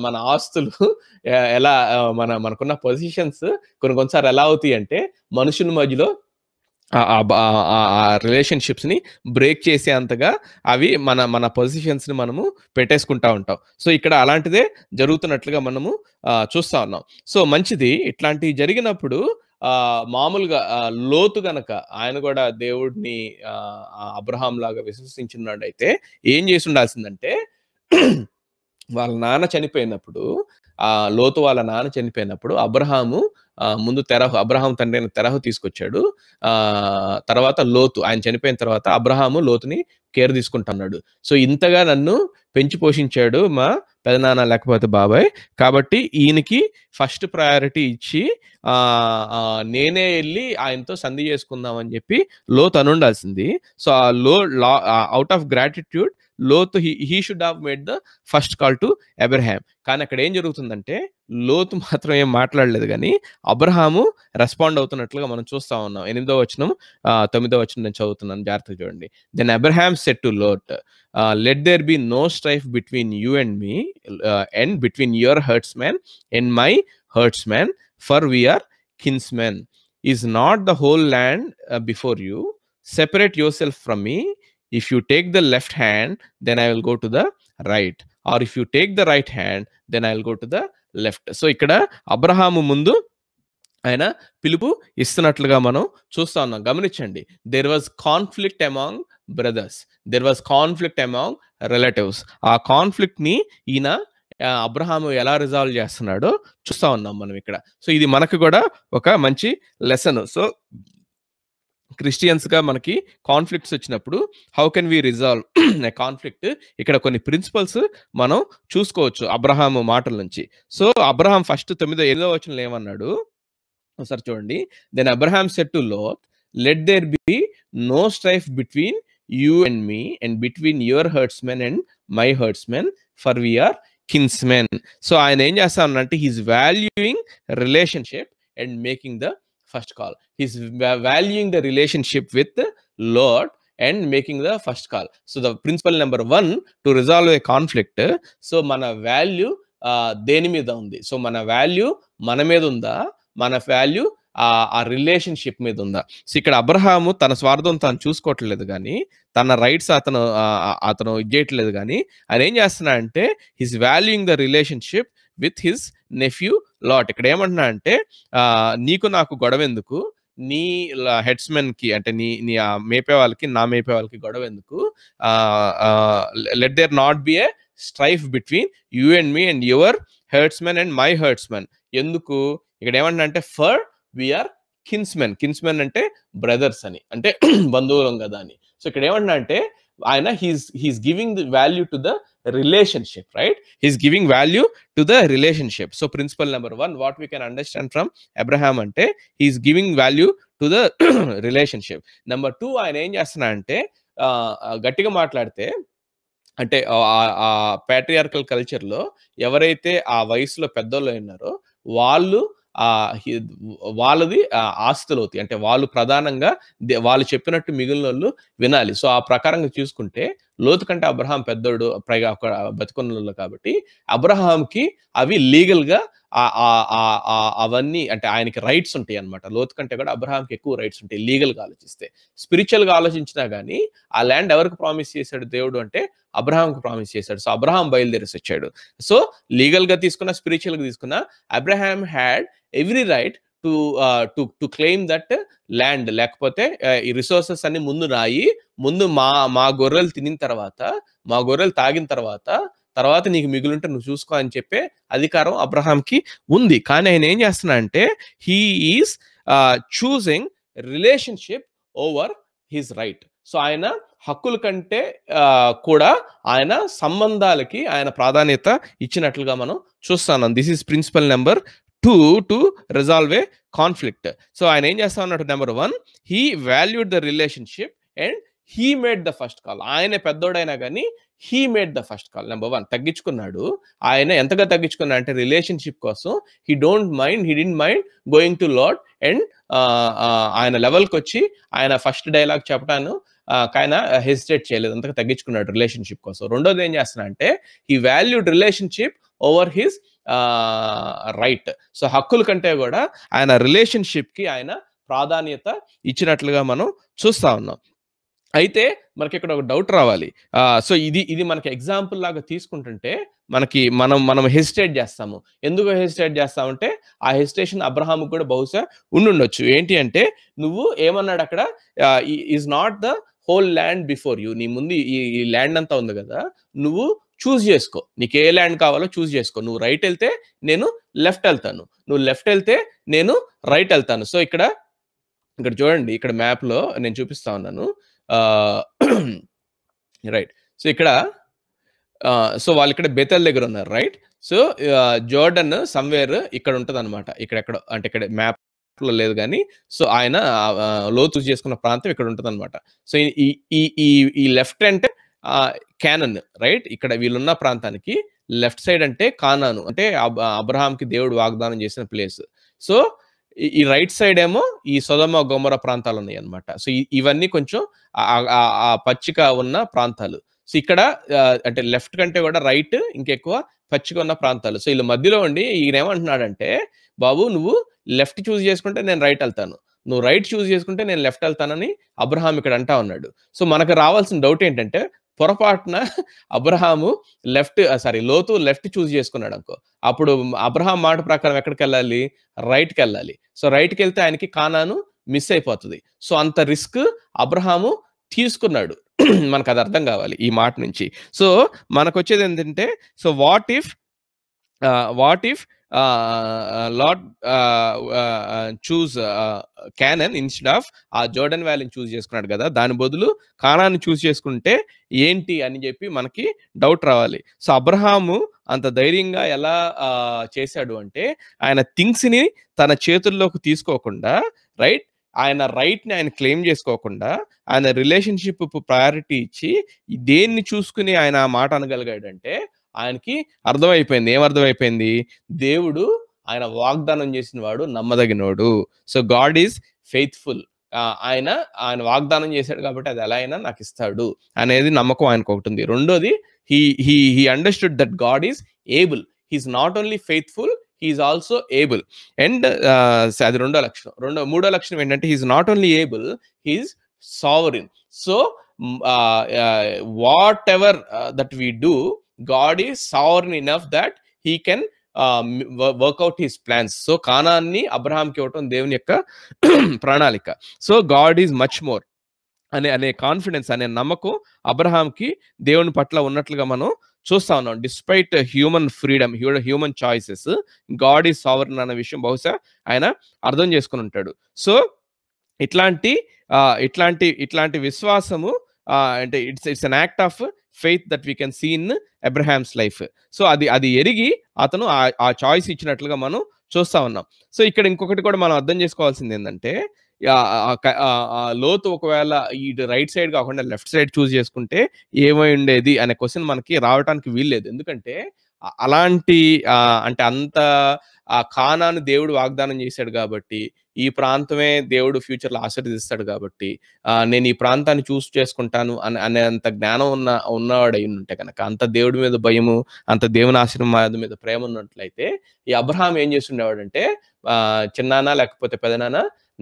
మన ఆస్తులు ఎలా మనకున్న పొజిషన్స్ కొన్నిసార్లు ఎలా అవుతాయి అంటే మనుషుల మధ్యలో రిలేషన్షిప్స్ ని బ్రేక్ చేసే అంతగా అవి మన పొజిషన్స్ ని మనము పెట్టేసుకుంటా ఉంటాం. సో ఇక్కడ అలాంటిదే జరుగుతున్నట్లుగా మనము చూస్తా ఉన్నాం. సో మంచిది, ఇట్లాంటివి జరిగినప్పుడు మామూలుగా లోతు గనక ఆయన కూడా దేవుడిని అబ్రహాం లాగా విశ్వసించున్నాడైతే ఏం చేసి ఉండాల్సిందంటే వాళ్ళ నాన్న చనిపోయినప్పుడు, లోతు వాళ్ళ నాన్న చనిపోయినప్పుడు అబ్రహాము ముందు అబ్రహాం తండ్రి అయిన తెరహు తీసుకొచ్చాడు. తర్వాత లోతు ఆయన చనిపోయిన తర్వాత అబ్రహాము లోతుని కేర్ తీసుకుంటున్నాడు. సో ఇంతగా నన్ను పెంచి పోషించాడు మా పెదనాన్న లేకపోతే బాబాయ్, కాబట్టి ఈయనకి ఫస్ట్ ప్రయారిటీ ఇచ్చి నేనే వెళ్ళి ఆయనతో సంధి చేసుకుందాం అని చెప్పి లోతు అనుండాల్సింది. సో అవుట్ ఆఫ్ గ్రాటిట్యూడ్ లోతు he should have made the first call to Abraham. కానీ అక్కడ ఏం జరుగుతుందంటే లోతు మాత్రం ఏం మాట్లాడలేదు, కానీ అబ్రహాము రెస్పాండ్ అవుతున్నట్లుగా మనం చూస్తా ఉన్నాం. 8వ వచనం 9వ వచనం నేను చదువుతున్నాను, జాగ్రత్తగా చూడండి. Then Abraham said to Lot, let there be no strife between you and me and between your herdsmen and my herdsmen, for we are kinsmen. Is not the whole land before you? Separate yourself from me. If you take the left hand, then I will go to the right. Or if you take the right hand, then I will go to the left. So ఇక్కడ అబ్రహాము ముందు ఆయన పిలుపు ఇస్తున్నట్లుగా మనం చూస్తా ఉన్నాం. గమనించండి, there was conflict among brothers, there was conflict among relatives. ఆ కాన్ఫ్లిక్ట్ ని ఈయన అబ్రహాము ఎలా రిజాల్వ్ చేస్తున్నాడో చూస్తా ఉన్నాం మనం ఇక్కడ. సో ఇది మనకు కూడా ఒక మంచి లెసన్. సో క్రిస్టియన్స్ గా మనకి కాన్ఫ్లిక్ట్స్ వచ్చినప్పుడు how can we resolve a conflict, ఇక్కడ కొన్ని ప్రిన్సిపల్స్ మనం చూసుకోవచ్చు అబ్రహాము మాటల నుంచి. సో అబ్రహాం ఫస్ట్ 8వ వచనంలో ఏమన్నాడు ఒకసారి చూడండి. Then Abraham said to Lot, let there be no strife between you and me and between your herdsmen and my herdsmen, for we are kinsmen. So ఆయన ఏం చేస్తానంటే he's valuing relationship and making the first call. He's valuing the relationship with the Lord and making the first call. So the principle number 1 to resolve a conflict, so mana value deni meeda undi. So mana value mana meeda unda, mana value ఆ రిలేషన్షిప్ మీద ఉందా. సో ఇక్కడ అబ్రహాము తన స్వార్థం తాను చూసుకోవట్లేదు కానీ, తన రైట్స్ అతను ఇచ్చేయట్లేదు కానీ, ఆయన ఏం చేస్తున్నాడంటే his valuing the relationship with his nephew lot. ఇక్కడ ఏమంటున్నా అంటే నీకు నాకు గొడవ ఎందుకు, నీ హెడ్స్మెన్ కి అంటే నీ మేపే వాళ్ళకి నా మేపే వాళ్ళకి గొడవ ఎందుకు, let there not be a strife between you and me and your herdsmen and my herdsmen. ఎందుకు ఇక్కడ ఏమంటున్నా అంటే ఫర్ వీఆర్ కిన్స్మెన్. కిన్స్మెన్ అంటే బ్రదర్స్ అని, అంటే బంధువులం కదా అని. సో ఇక్కడ ఏమంటున్నా అంటే ఆయన he's giving the value to the relationship, right? He's giving value to the relationship. So principle number 1 what we can understand from Abraham అంటే he's giving value to the relationship. Number 2 ఆయన ఏం చేస్తున్నా అంటే గట్టిగా మాట్లాడితే అంటే ఆ ప్యాట్రియార్కల్ కల్చర్ లో ఎవరైతే ఆ వయసులో పెద్దోళ్ళు ఉన్నారో వాళ్ళు వాళ్ళది ఆస్తులు అవుతాయి. అంటే వాళ్ళు ప్రధానంగా వాళ్ళు చెప్పినట్టు మిగిలిన వాళ్ళు వినాలి. సో ఆ ప్రకారంగా చూసుకుంటే లోతు కంటే అబ్రహాం పెద్దోడు, పైగా బతుకున్న కాబట్టి అబ్రహాంకి అవి లీగల్ గా అవన్నీ అంటే ఆయనకి రైట్స్ ఉంటాయి అనమాట. లోతు కంటే కూడా అబ్రహాంకి ఎక్కువ రైట్స్ ఉంటాయి లీగల్ గా ఆలోచిస్తే. స్పిరిచువల్ గా ఆలోచించినా గానీ ఆ ల్యాండ్ ఎవరికి ప్రామిస్ చేశాడు దేవుడు అంటే అబ్రహాంకు ప్రామిస్ చేశాడు. సో అబ్రహాం బయలుదేరేసి వచ్చాడు. సో లీగల్ గా తీసుకున్నా స్పిరిచువల్ గా తీసుకున్నా Abraham had every right to claim that land. లేకపోతే ఈ రిసోర్సెస్ అన్ని ముందు రాయి, ముందు మా గొర్రెలు తినిన తర్వాత, మా గొర్రెలు తాగిన తర్వాత నీకు మిగులుంటే నువ్వు చూసుకో అని చెప్పే అధికారం అబ్రహాంకి ఉంది. కానీ ఆయన ఏం చేస్తున్నా అంటే he is choosing relationship over his right. So ఆయన హక్కుల కంటే కూడా ఆయన సంబంధాలకి ఆయన ప్రాధాన్యత ఇచ్చినట్లుగా మనం చూస్తున్నాం. This is principal number 2 to resolve A conflict. So ఆయన ఏం చేస్తా ఉన్నాడు, number 1 he valued the relationship and he made the first call. ఆయనే పెద్దోడైనా కానీ he made the first call. Number 1 తగ్గించుకున్నాడు. ఆయన ఎంతగా తగ్గించుకున్నా అంటే రిలేషన్షిప్ కోసం he didn't mind going to lord and ఆయన లెవెల్కి వచ్చి ఆయన ఫస్ట్ డైలాగ్ చెప్పడాను ఆయన హెసిటేట్ చేయలేదు, అంతగా తగ్గించుకున్నాడు రిలేషన్షిప్ కోసం. రెండోది ఏం చేస్తున్నా అంటే he valued relationship over his right. So హక్కుల కంటే కూడా ఆయన రిలేషన్షిప్ కి ఆయన ప్రాధాన్యత ఇచ్చినట్లుగా మనం చూస్తా ఉన్నాం. అయితే మనకి ఇక్కడ ఒక డౌట్ రావాలి. సో ఇది మనకి ఎగ్జాంపుల్ లాగా తీసుకుంటుంటే మనం హెసిటేట్ చేస్తాము. ఎందుకు హెసిటేట్ చేస్తామంటే ఆ హెసిటేషన్ అబ్రహాము కూడా బహుశా ఉండుండొచ్చు. ఏంటి అంటే నువ్వు ఏమన్నాడు అక్కడ, is not the whole land before you. నీ ముందు ఈ ల్యాండ్ అంతా ఉంది కదా, నువ్వు చూస్ చేసుకో, నీకు ఏ ల్యాండ్ కావాలో చూస్ చేసుకో. నువ్వు రైట్ వెళ్తే నేను లెఫ్ట్ వెళ్తాను, నువ్వు లెఫ్ట్ వెళ్తే నేను రైట్ వెళ్తాను. సో ఇక్కడ చూడండి, ఇక్కడ మ్యాప్ లో నేను చూపిస్తా ఉన్నాను, రైట్. సో ఇక్కడ సో వాళ్ళు ఇక్కడ బెతెల్ దగ్గర ఉన్నారు, రైట్. సో జోర్డన్ సమ్వేర్ ఇక్కడ ఉంటది అనమాట. ఇక్కడ మ్యాప్ లో లేదు కానీ, సో ఆయన లోతు చేసుకున్న ప్రాంతం ఇక్కడ ఉంటది అనమాట. సో ఈ లెఫ్ట్ అంటే కానాన్, రైట్. ఇక్కడ వీళ్ళున్న ప్రాంతానికి లెఫ్ట్ సైడ్ అంటే కానాను, అంటే అబ్రహాంకి దేవుడు వాగ్దానం చేసిన ప్లేస్. సో ఈ రైట్ సైడ్ ఏమో ఈ సొదొమ గొమొర ప్రాంతాలు ఉన్నాయి అనమాట. సో ఇవన్నీ కొంచెం పచ్చిక ఉన్న ప్రాంతాలు. సో ఇక్కడ అంటే లెఫ్ట్ కంటే కూడా రైట్ ఇంకెక్కువ పచ్చిక ఉన్న ప్రాంతాలు. సో వీళ్ళ మధ్యలో ఉండి ఈయన ఏమంటున్నాడంటే బాబు నువ్వు లెఫ్ట్ చూజ్ చేసుకుంటే నేను రైట్ ఎళ్తాను. నువ్వు రైట్ చూజ్ చేసుకుంటే నేను లెఫ్ట్ ఎళ్తానని అబ్రహాం ఇక్కడ అంటా ఉన్నాడు. సో, మనకు రావాల్సిన డౌట్ ఏంటంటే పొరపాటున అబ్రహాము లోతు లెఫ్ట్ చూజ్ చేసుకున్నాడనుకో. అప్పుడు అబ్రహాం మాట ప్రకారం ఎక్కడికెళ్ళాలి? రైట్‌కెళ్ళాలి. సో, రైట్‌కెళ్తే ఆయనకి కానాను మిస్ అయిపోతది. సో, అంత రిస్క్ అబ్రహాము తీసుకున్నాడు. మనకది అర్థం గావాలి ఈ మాట నుంచి. సో, మనకొచ్చేదేంటంటే so, what if Lord choose Canaan instead of ఆ జోర్డన్ వ్యాలీని చూజ్ చేసుకున్నాడు గదా! దాని బదులు కానాన్‌ని చూజ్ చేసుకుంటే ఏంటి అని జెప్పి మనకి డౌట్ రావాలి. సో, అబ్రహాము అంత ధైర్యంగా ఎలా చేశాడు అంటే ఆయన థింగ్స్‌ని తన చేతుల్లోకి తీసుకోకుండా రైట్ ఆయన రైట్‌ని ఆయన క్లెయిమ్ జేసుకోకుండా, ఆయన రిలేషన్‌షిప్‌కు ప్రయారిటీ ఇచ్చి, దేన్ని చూసుకొని ఆయన ఆ మాట అనగలిగాడంటే, ఆయనకి అర్థమైపోయింది. ఏమర్థమైపోయింది? దేవుడు ఆయన వాగ్దానం చేసిన వాడు నమ్మదగినోడు. So, God is faithful. ఆయన వాగ్దానం చేశాడు కాబట్టి అది ఎలా అయినా నాకిస్తాడు అనేది నమ్మకం ఆయనకొకటుంది. రెండోది he he he understood that God is able. He is not only faithful, he is also able. And అది రెండో లక్షణం. మూడో లక్షణం ఏంటంటే he is not only able, he is sovereign. So, whatever that we do, God is sovereign enough that he can work out his plans. So, కానాన్ని అబ్రహాంకి ఇవ్వటం దేవుని యొక్క ప్రణాళిక. So, God is much more అనే కాన్ఫిడెన్స్, అనే నమ్మకం అబ్రహాంకి దేవుని పట్ల ఉన్నట్లుగా మనం చూస్తా ఉన్నాం. Despite human freedom, human choices, God is sovereign అన్న విషయం బహుశా ఆయన అర్థం చేసుకొని ఉంటాడు. సో, ఇట్లాంటి ఇట్లాంటి విశ్వాసము అంటే it's an act of faith that we can see in Abraham's life. So, అది ఎరిగి అతను ఆ చాయిస్ ఇచ్చినట్లుగా మనం చూస్తా ఉన్నాం. సో, ఇక్కడ ఇంకొకటి కూడా మనం అర్థం చేసుకోవాల్సింది ఏంటంటే లోతు ఒకవేళ ఇటు రైట్ సైడ్ కాకుండా లెఫ్ట్ సైడ్ చూజ్ చేసుకుంటే ఏమై ఉండేది అనే క్వశ్చన్ మనకి రావడానికి వీల్లేదు. ఎందుకంటే అలాంటి అంటే అంత కానాను దేవుడు వాగ్దానం చేశాడు కాబట్టి, ఈ ప్రాంతమే దేవుడు ఫ్యూచర్‌లో ఆశీర్వదిస్తాడు కాబట్టి, నేను ఈ ప్రాంతాన్ని చూస్ చేసుకుంటాను అనేంత జ్ఞానం ఉన్నవాడయ్యుంటే గనక, అంత దేవుడి మీద భయము, అంత దేవుని ఆశీర్వాదం మీద ప్రేమ ఉన్నట్లయితే, ఈ అబ్రహాం ఏం చేసుండేవాడంటే చిన్నాన్న లేకపోతే పెదనాన్న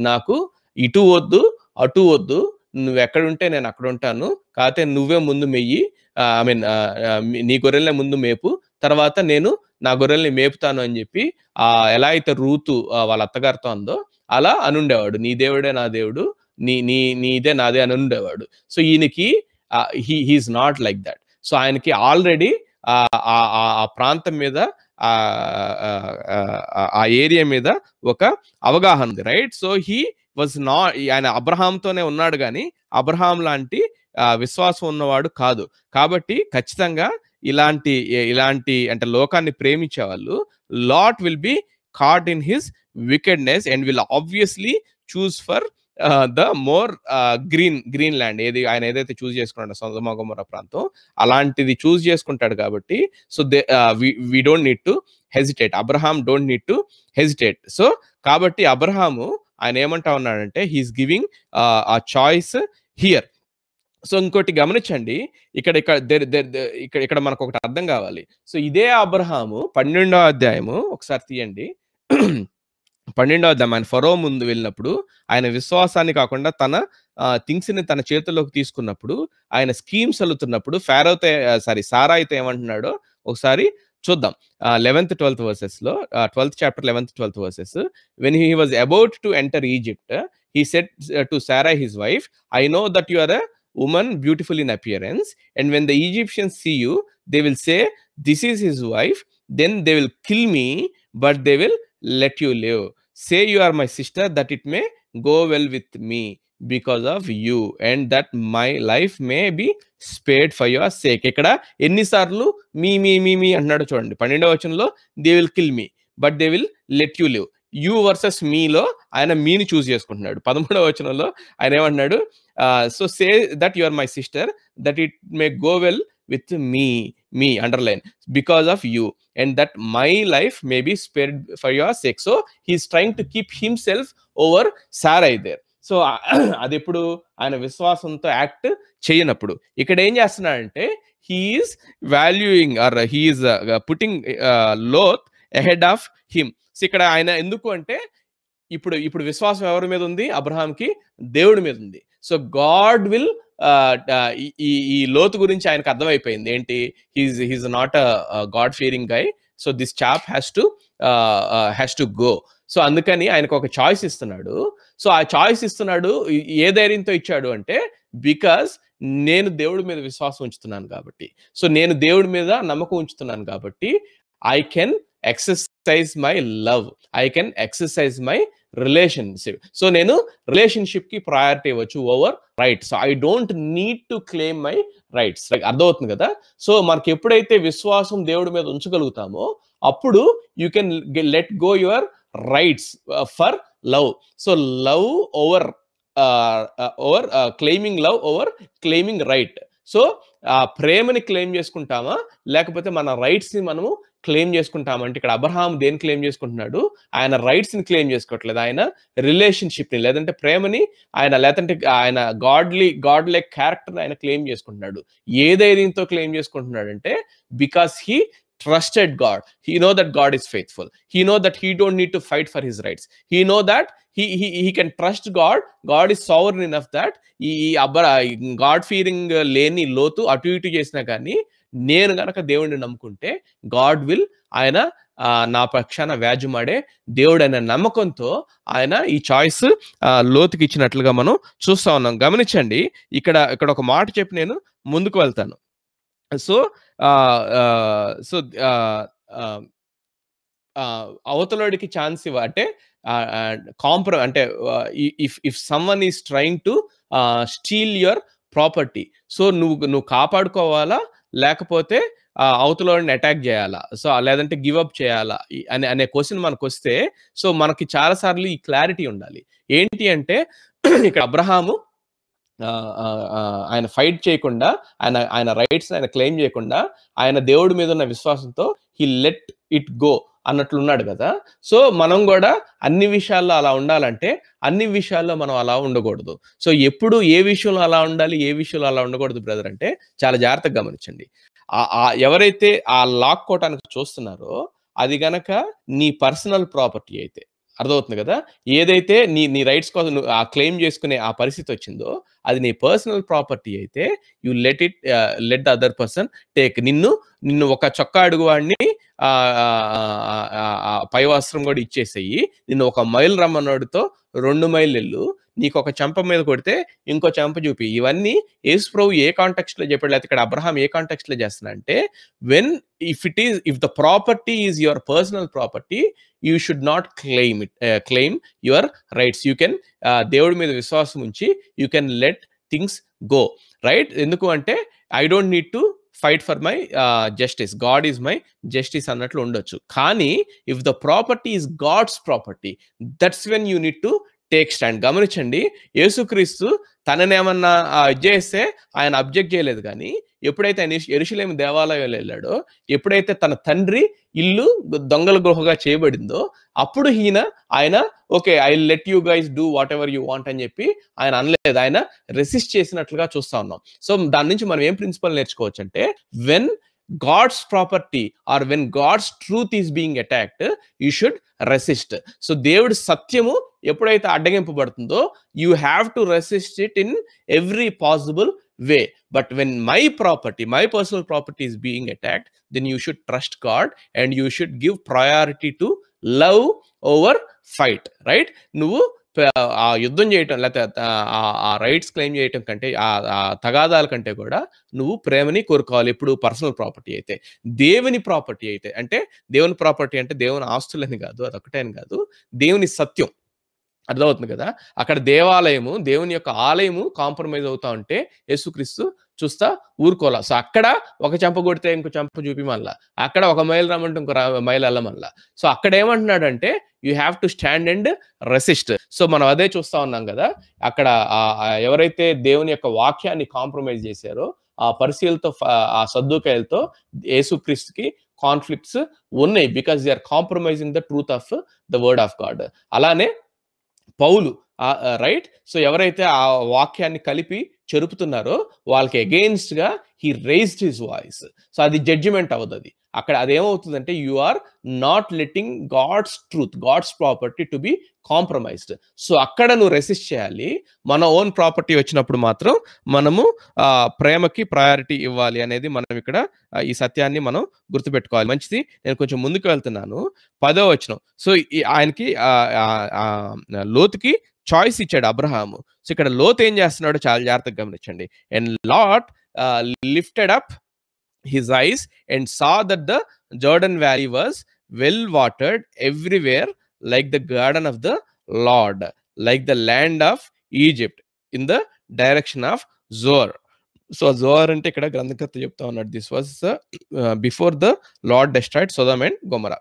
నాకు ఇటు వద్దు, అటు వద్దు. నువ్వెక్కడుంటే నేను అక్కడుంటాను. కాతే నువ్వే ముందు మెయ్యి. ఐ మీన్ నీ గొర్రెల్నే ముందు మేపు. తర్వాత నేను నా గొర్రెల్ని మేపుతాను అని జెప్పి ఎలా అయితే రూతు వాళ్ళ అత్తగారితో అందో అలా అనుండేవాడు. నీ దేవుడే నా దేవుడు. నీదే నాదే అని ఉండేవాడు. సో, ఈయనకి హి is not like that. So, ఆయనకి ఆల్రెడీ ఆ ప్రాంతం మీద ఆ ఏరియా మీద ఒక అవగాహన ఉంది. రైట్? సో, ఆయన అబ్రహాంతోనే ఉన్నాడు గానీ, అబ్రహాం లాంటి విశ్వాసం ఉన్నవాడు కాదు. కాబట్టి ఖచ్చితంగా ఇలాంటి అంటే లోకాన్ని ప్రేమించేవాళ్ళు, Lot will be caught in his wickedness and will obviously choose for the more green land. ఆయన ఏదైతే చూజ్ చేసుకున్నాడో సొదొమ గొమొర్రా ప్రాంతం, అలాంటిది చూజ్ చేసుకుంటాడు కాబట్టి, so, we don't need to hesitate. Abraham don't need to hesitate. So, కాబట్టి అబ్రహాము ఆయన ఏమంటా ఉన్నాడంటే he is giving a choice here. So, ఇంకోటి గమనించండి. ఇక్కడ మనకొకటి అర్థం కావాలి. సో, ఇదే అబ్రహాము 12వ అధ్యాయము ఒకసారి తీయండి. 12వ అధ్యాయం ఆయన ఫరో ముందు వెళ్ళినప్పుడు, ఆయన విశ్వాసాన్ని కాకుండా తన థింగ్స్‌ని తన చేతుల్లోకి తీసుకున్నప్పుడు, ఆయన స్కీమ్స్ అల్లుతున్నప్పుడు సారాయితో ఏమంటున్నాడో ఒకసారి చూద్దాం. 11th, 12th వర్సెస్‌లో 12th chapter 11th, 12th verses. When he was about to enter Egypt, he said to Sarai his wife, I know that you are a woman beautiful in appearance, and when the Egyptians see you, they will say, this is his wife. Then they will kill me, but they will let you live. Say you are my sister, that it may go well with me because of you, and that my life may be spared for your sake. ఇక్కడ ఎన్నిసార్లు మీ అంటున్నాడు చూడండి. 12వ వచనంలో they will kill me, but they will let you live. You versus మీలో ఆయన మీని చూస్ చేసుకుంటున్నాడు. 13వ వచనంలో ఆయన ఏమంటున్నాడు, so say that you are my sister, that it may go well with me underline because of you, and that my life may be spared for your sake. So he's trying to keep himself over Sarai there. So అది ఎప్పుడు ఆయన విశ్వాసంతో యాక్ట్ చేయనప్పుడు. ఇక్కడ ఏం చేస్తున్నాడంటే he's valuing or he's putting Lot ahead of him. So ఇక్కడ ఆయన ఎందుకు అంటే ఇప్పుడు విశ్వాసం ఎవరి మీద ఉంది? అబ్రహాంకి దేవుడి మీద ఉంది. సో గాడ్ విల్ ఈ లోతు గురించి ఆయనకు అర్థమైపోయింది. ఏంటి? He's not God fearing guy. So this chap has to go. So అందుకని ఆయనకు ఒక చాయిస్ ఇస్తున్నాడు. సో ఆ చాయిస్ ఇస్తున్నాడు ఏ ధైర్యంతో ఇచ్చాడు అంటే, బికాజ్ నేను దేవుడి మీద విశ్వాసం ఉంచుతున్నాను కాబట్టి. సో నేను దేవుడి మీద నమ్మకం ఉంచుతున్నాను కాబట్టి I can exercise my love. I can exercise my relationship. So నేను రిలేషన్షిప్ కి ప్రయారిటీ ఇవ్వచ్చు over rights. I don't need to claim my rights. అర్థమవుతుంది కదా? సో మనకి ఎప్పుడైతే విశ్వాసం దేవుడి మీద ఉంచగలుగుతామో అప్పుడు you can let go your rights for love. So love over claiming love over claiming right. So ప్రేమని క్లెయిమ్ చేసుకుంటామా లేకపోతే మన రైట్స్ ని మనము క్లెయిమ్ చేసుకుంటామంటే, ఇక్కడ అబ్రహాం దేని క్లెయిమ్ చేసుకుంటున్నాడు? ఆయన రైట్స్ ని క్లెయిమ్ చేసుకోవట్లేదు, ఆయన రిలేషన్షిప్ ని లేదంటే ప్రేమని లేదంటే ఆయన గాడ్ లైక్ క్యారెక్టర్ ఆయన క్లెయిమ్ చేసుకుంటున్నాడు. ఏ ధైర్యంతో క్లెయిమ్ చేసుకుంటున్నాడు అంటే, because he trusted God. He know that God is faithful. He know that he don't need to fight for his rights. He know that he can trust God. God is sovereign enough that God fearing లేని లోతు అటు ఇటు చేసినా కానీ నేను గనక దేవుడిని నమ్ముకుంటే గాడ్ విల్ ఆయన నా పక్షాన వ్యాజ్యమాడే దేవుడు అనే నమ్మకంతో ఆయన ఈ చాయిస్ లోతుకి ఇచ్చినట్లుగా మనం చూస్తా ఉన్నాం. గమనించండి, ఇక్కడ ఒక మాట చెప్పి నేను ముందుకు వెళ్తాను. సో అవతలోడికి ఛాన్స్ అంటే అంటే if someone is trying to steal your property, so నువ్వు కాపాడుకోవాలా లేకపోతే అవతలోడిని అటాక్ చేయాలా, సో లేదంటే గివ్ అప్ చేయాలా అనే క్వశ్చన్ మనకు వస్తే, సో మనకి చాలా సార్లు ఈ క్లారిటీ ఉండాలి. ఏంటి అంటే ఇక్కడ అబ్రహాము ఆయన ఫైట్ చేయకుండా, ఆయన రైట్స్ ఆయన క్లెయిమ్ చేయకుండా, ఆయన దేవుడి మీద ఉన్న విశ్వాసంతో హీ లెట్ ఇట్ గో అన్నట్లున్నాడు కదా. సో మనం కూడా అన్ని విషయాల్లో అలా ఉండాలంటే అన్ని విషయాల్లో మనం అలా ఉండకూడదు. సో ఎప్పుడు ఏ విషయంలో అలా ఉండాలి, ఏ విషయంలో అలా ఉండకూడదు బ్రదర్ అంటే చాలా జాగ్రత్తగా గమనించండి. ఎవరైతే ఆ లాక్కోవటానికి చూస్తున్నారో అది గనక నీ పర్సనల్ ప్రాపర్టీ అయితే, అర్థమవుతుంది కదా, ఏదైతే నీ రైట్స్ కోసం ఆ క్లెయిమ్ చేసుకునే ఆ పరిస్థితి వచ్చిందో అది నీ పర్సనల్ ప్రాపర్టీ అయితే you let the other person take. నిన్ను ఒక చొక్కా అడుగు వాడిని పై వస్త్రం కూడా ఇచ్చేసేయి, నిన్ను ఒక మైల్ రమ్మన్నోడితో 2 మైళ్ళు వెళ్ళు, నీకు ఒక చెంప మీద కొడితే ఇంకో చెంప చూపి. ఇవన్నీ యేసు ప్రభు ఏ కాంటెక్స్ట్ లో చెప్పాడు, లేకపోతే ఇక్కడ అబ్రహాం ఏ కాంటెక్స్ట్ లో చేస్తున్నా అంటే, if the property is your personal property you should not claim your rights. You can దేవుడి మీద విశ్వాసం ఉంచి you can let things go, right? ఎందుకు అంటే I don't need to fight for my justice, God is my justice అన్నట్లు ఉండొచ్చు. కానీ if the property is God's property, that's when you need to take stand. గమనించండి, యేసుక్రీస్తు తననేమన్నా చేస్తే ఆయన అబ్జెక్ట్ చేయలేదు. కానీ ఎప్పుడైతే ఆయన యెరూషలేము దేవాలయంలో వెళ్ళాడో, ఎప్పుడైతే తన తండ్రి ఇల్లు దొంగల గృహగా చేయబడిందో అప్పుడు ఆయన okay I let you guys do what ever you want అని చెప్పి ఆయన అనలేదు, ఆయన రెసిస్ట్ చేసినట్లుగా చూస్తా ఉన్నాం. సో దాని నుంచి మనం ఏం ప్రిన్సిపల్ నేర్చుకోవచ్చు అంటే, when God's property or when God's truth is being attacked, you should resist. So దేవుడి సత్యము ఎప్పుడైతే అడ్డగింపబడుతుందో you have to resist it in every possible way. But when my personal property is being attacked, then you should trust God and you should give priority to love over fight, right? నువ్వు ఆ యుద్ధం చేయటం లేకపోతే ఆ రైట్స్ క్లెయిమ్ చేయటం కంటే, ఆ తగాదాల కంటే కూడా నువ్వు ప్రేమని కోరుకోవాలి. ఎప్పుడు పర్సనల్ ప్రాపర్టీ అయితే. దేవుని ప్రాపర్టీ అయితే, అంటే దేవుని ప్రాపర్టీ అంటే దేవుని ఆస్తులని కాదు, అదొకటే అని కాదు, దేవుని సత్యం. అర్థమవుతుంది కదా. అక్కడ దేవాలయము, దేవుని యొక్క ఆలయము కాంప్రమైజ్ అవుతా ఉంటే యేసుక్రీస్తు చూస్తా ఊరుకోలా. సో అక్కడ ఒక చెంప కొడితే ఇంకో చెంప చూపి మళ్ళా, అక్కడ ఒక మైల్ రమ్మంటే ఇంకో మైల్ వెళ్ళ మళ్ళా. సో అక్కడ ఏమంటున్నాడంటే you have to stand and resist. So మనం అదే చూస్తా ఉన్నాం కదా, అక్కడ ఎవరైతే దేవుని యొక్క వాక్యాన్ని కాంప్రమైజ్ చేశారో ఆ పరిశీలతో ఆ సద్దూకాయలతో యేసుక్రీస్తుకి కాన్ఫ్లిక్ట్స్ ఉన్నాయి, because they are compromising the truth of the word of God. అలానే పౌలు రైట్. సో ఎవరైతే ఆ వాక్యాన్ని కలిపి చెరుపుతున్నారో వాళ్ళకి అగెయిన్స్ట్ గా he raised his voice. So అది జడ్జిమెంట్ అవ్వదు. అది అక్కడ అదేమవుతుందంటే you are not letting God's truth, God's property to be compromised. So అక్కడ నువ్వు రెసిస్ట్ చేయాలి. మన ఓన్ ప్రాపర్టీ వచ్చినప్పుడు మాత్రం మనము ప్రేమకి ప్రయారిటీ ఇవ్వాలి అనేది మనం ఇక్కడ ఈ సత్యాన్ని మనం గుర్తుపెట్టుకోవాలి. మంచిది, నేను కొంచెం ముందుకు వెళ్తున్నాను. 10వ వచనం. సో ఆయనకి లోతుకి చాయిస్ ఇచ్చాడు అబ్రహాము. సో ఇక్కడ లోతు ఏం చేస్తున్నాడో చాలా జాగ్రత్తగా గమనించండి. And Lot lifted up his eyes and saw that the Jordan Valley was well watered everywhere, like the garden of the Lord, like the land of Egypt, in the direction of Zoar. So Zoar అంటే ఇక్కడ గ్రంథకర్త చెప్తా ఉన్నాడు, this was before the Lord destroyed Sodom and Gomorrah.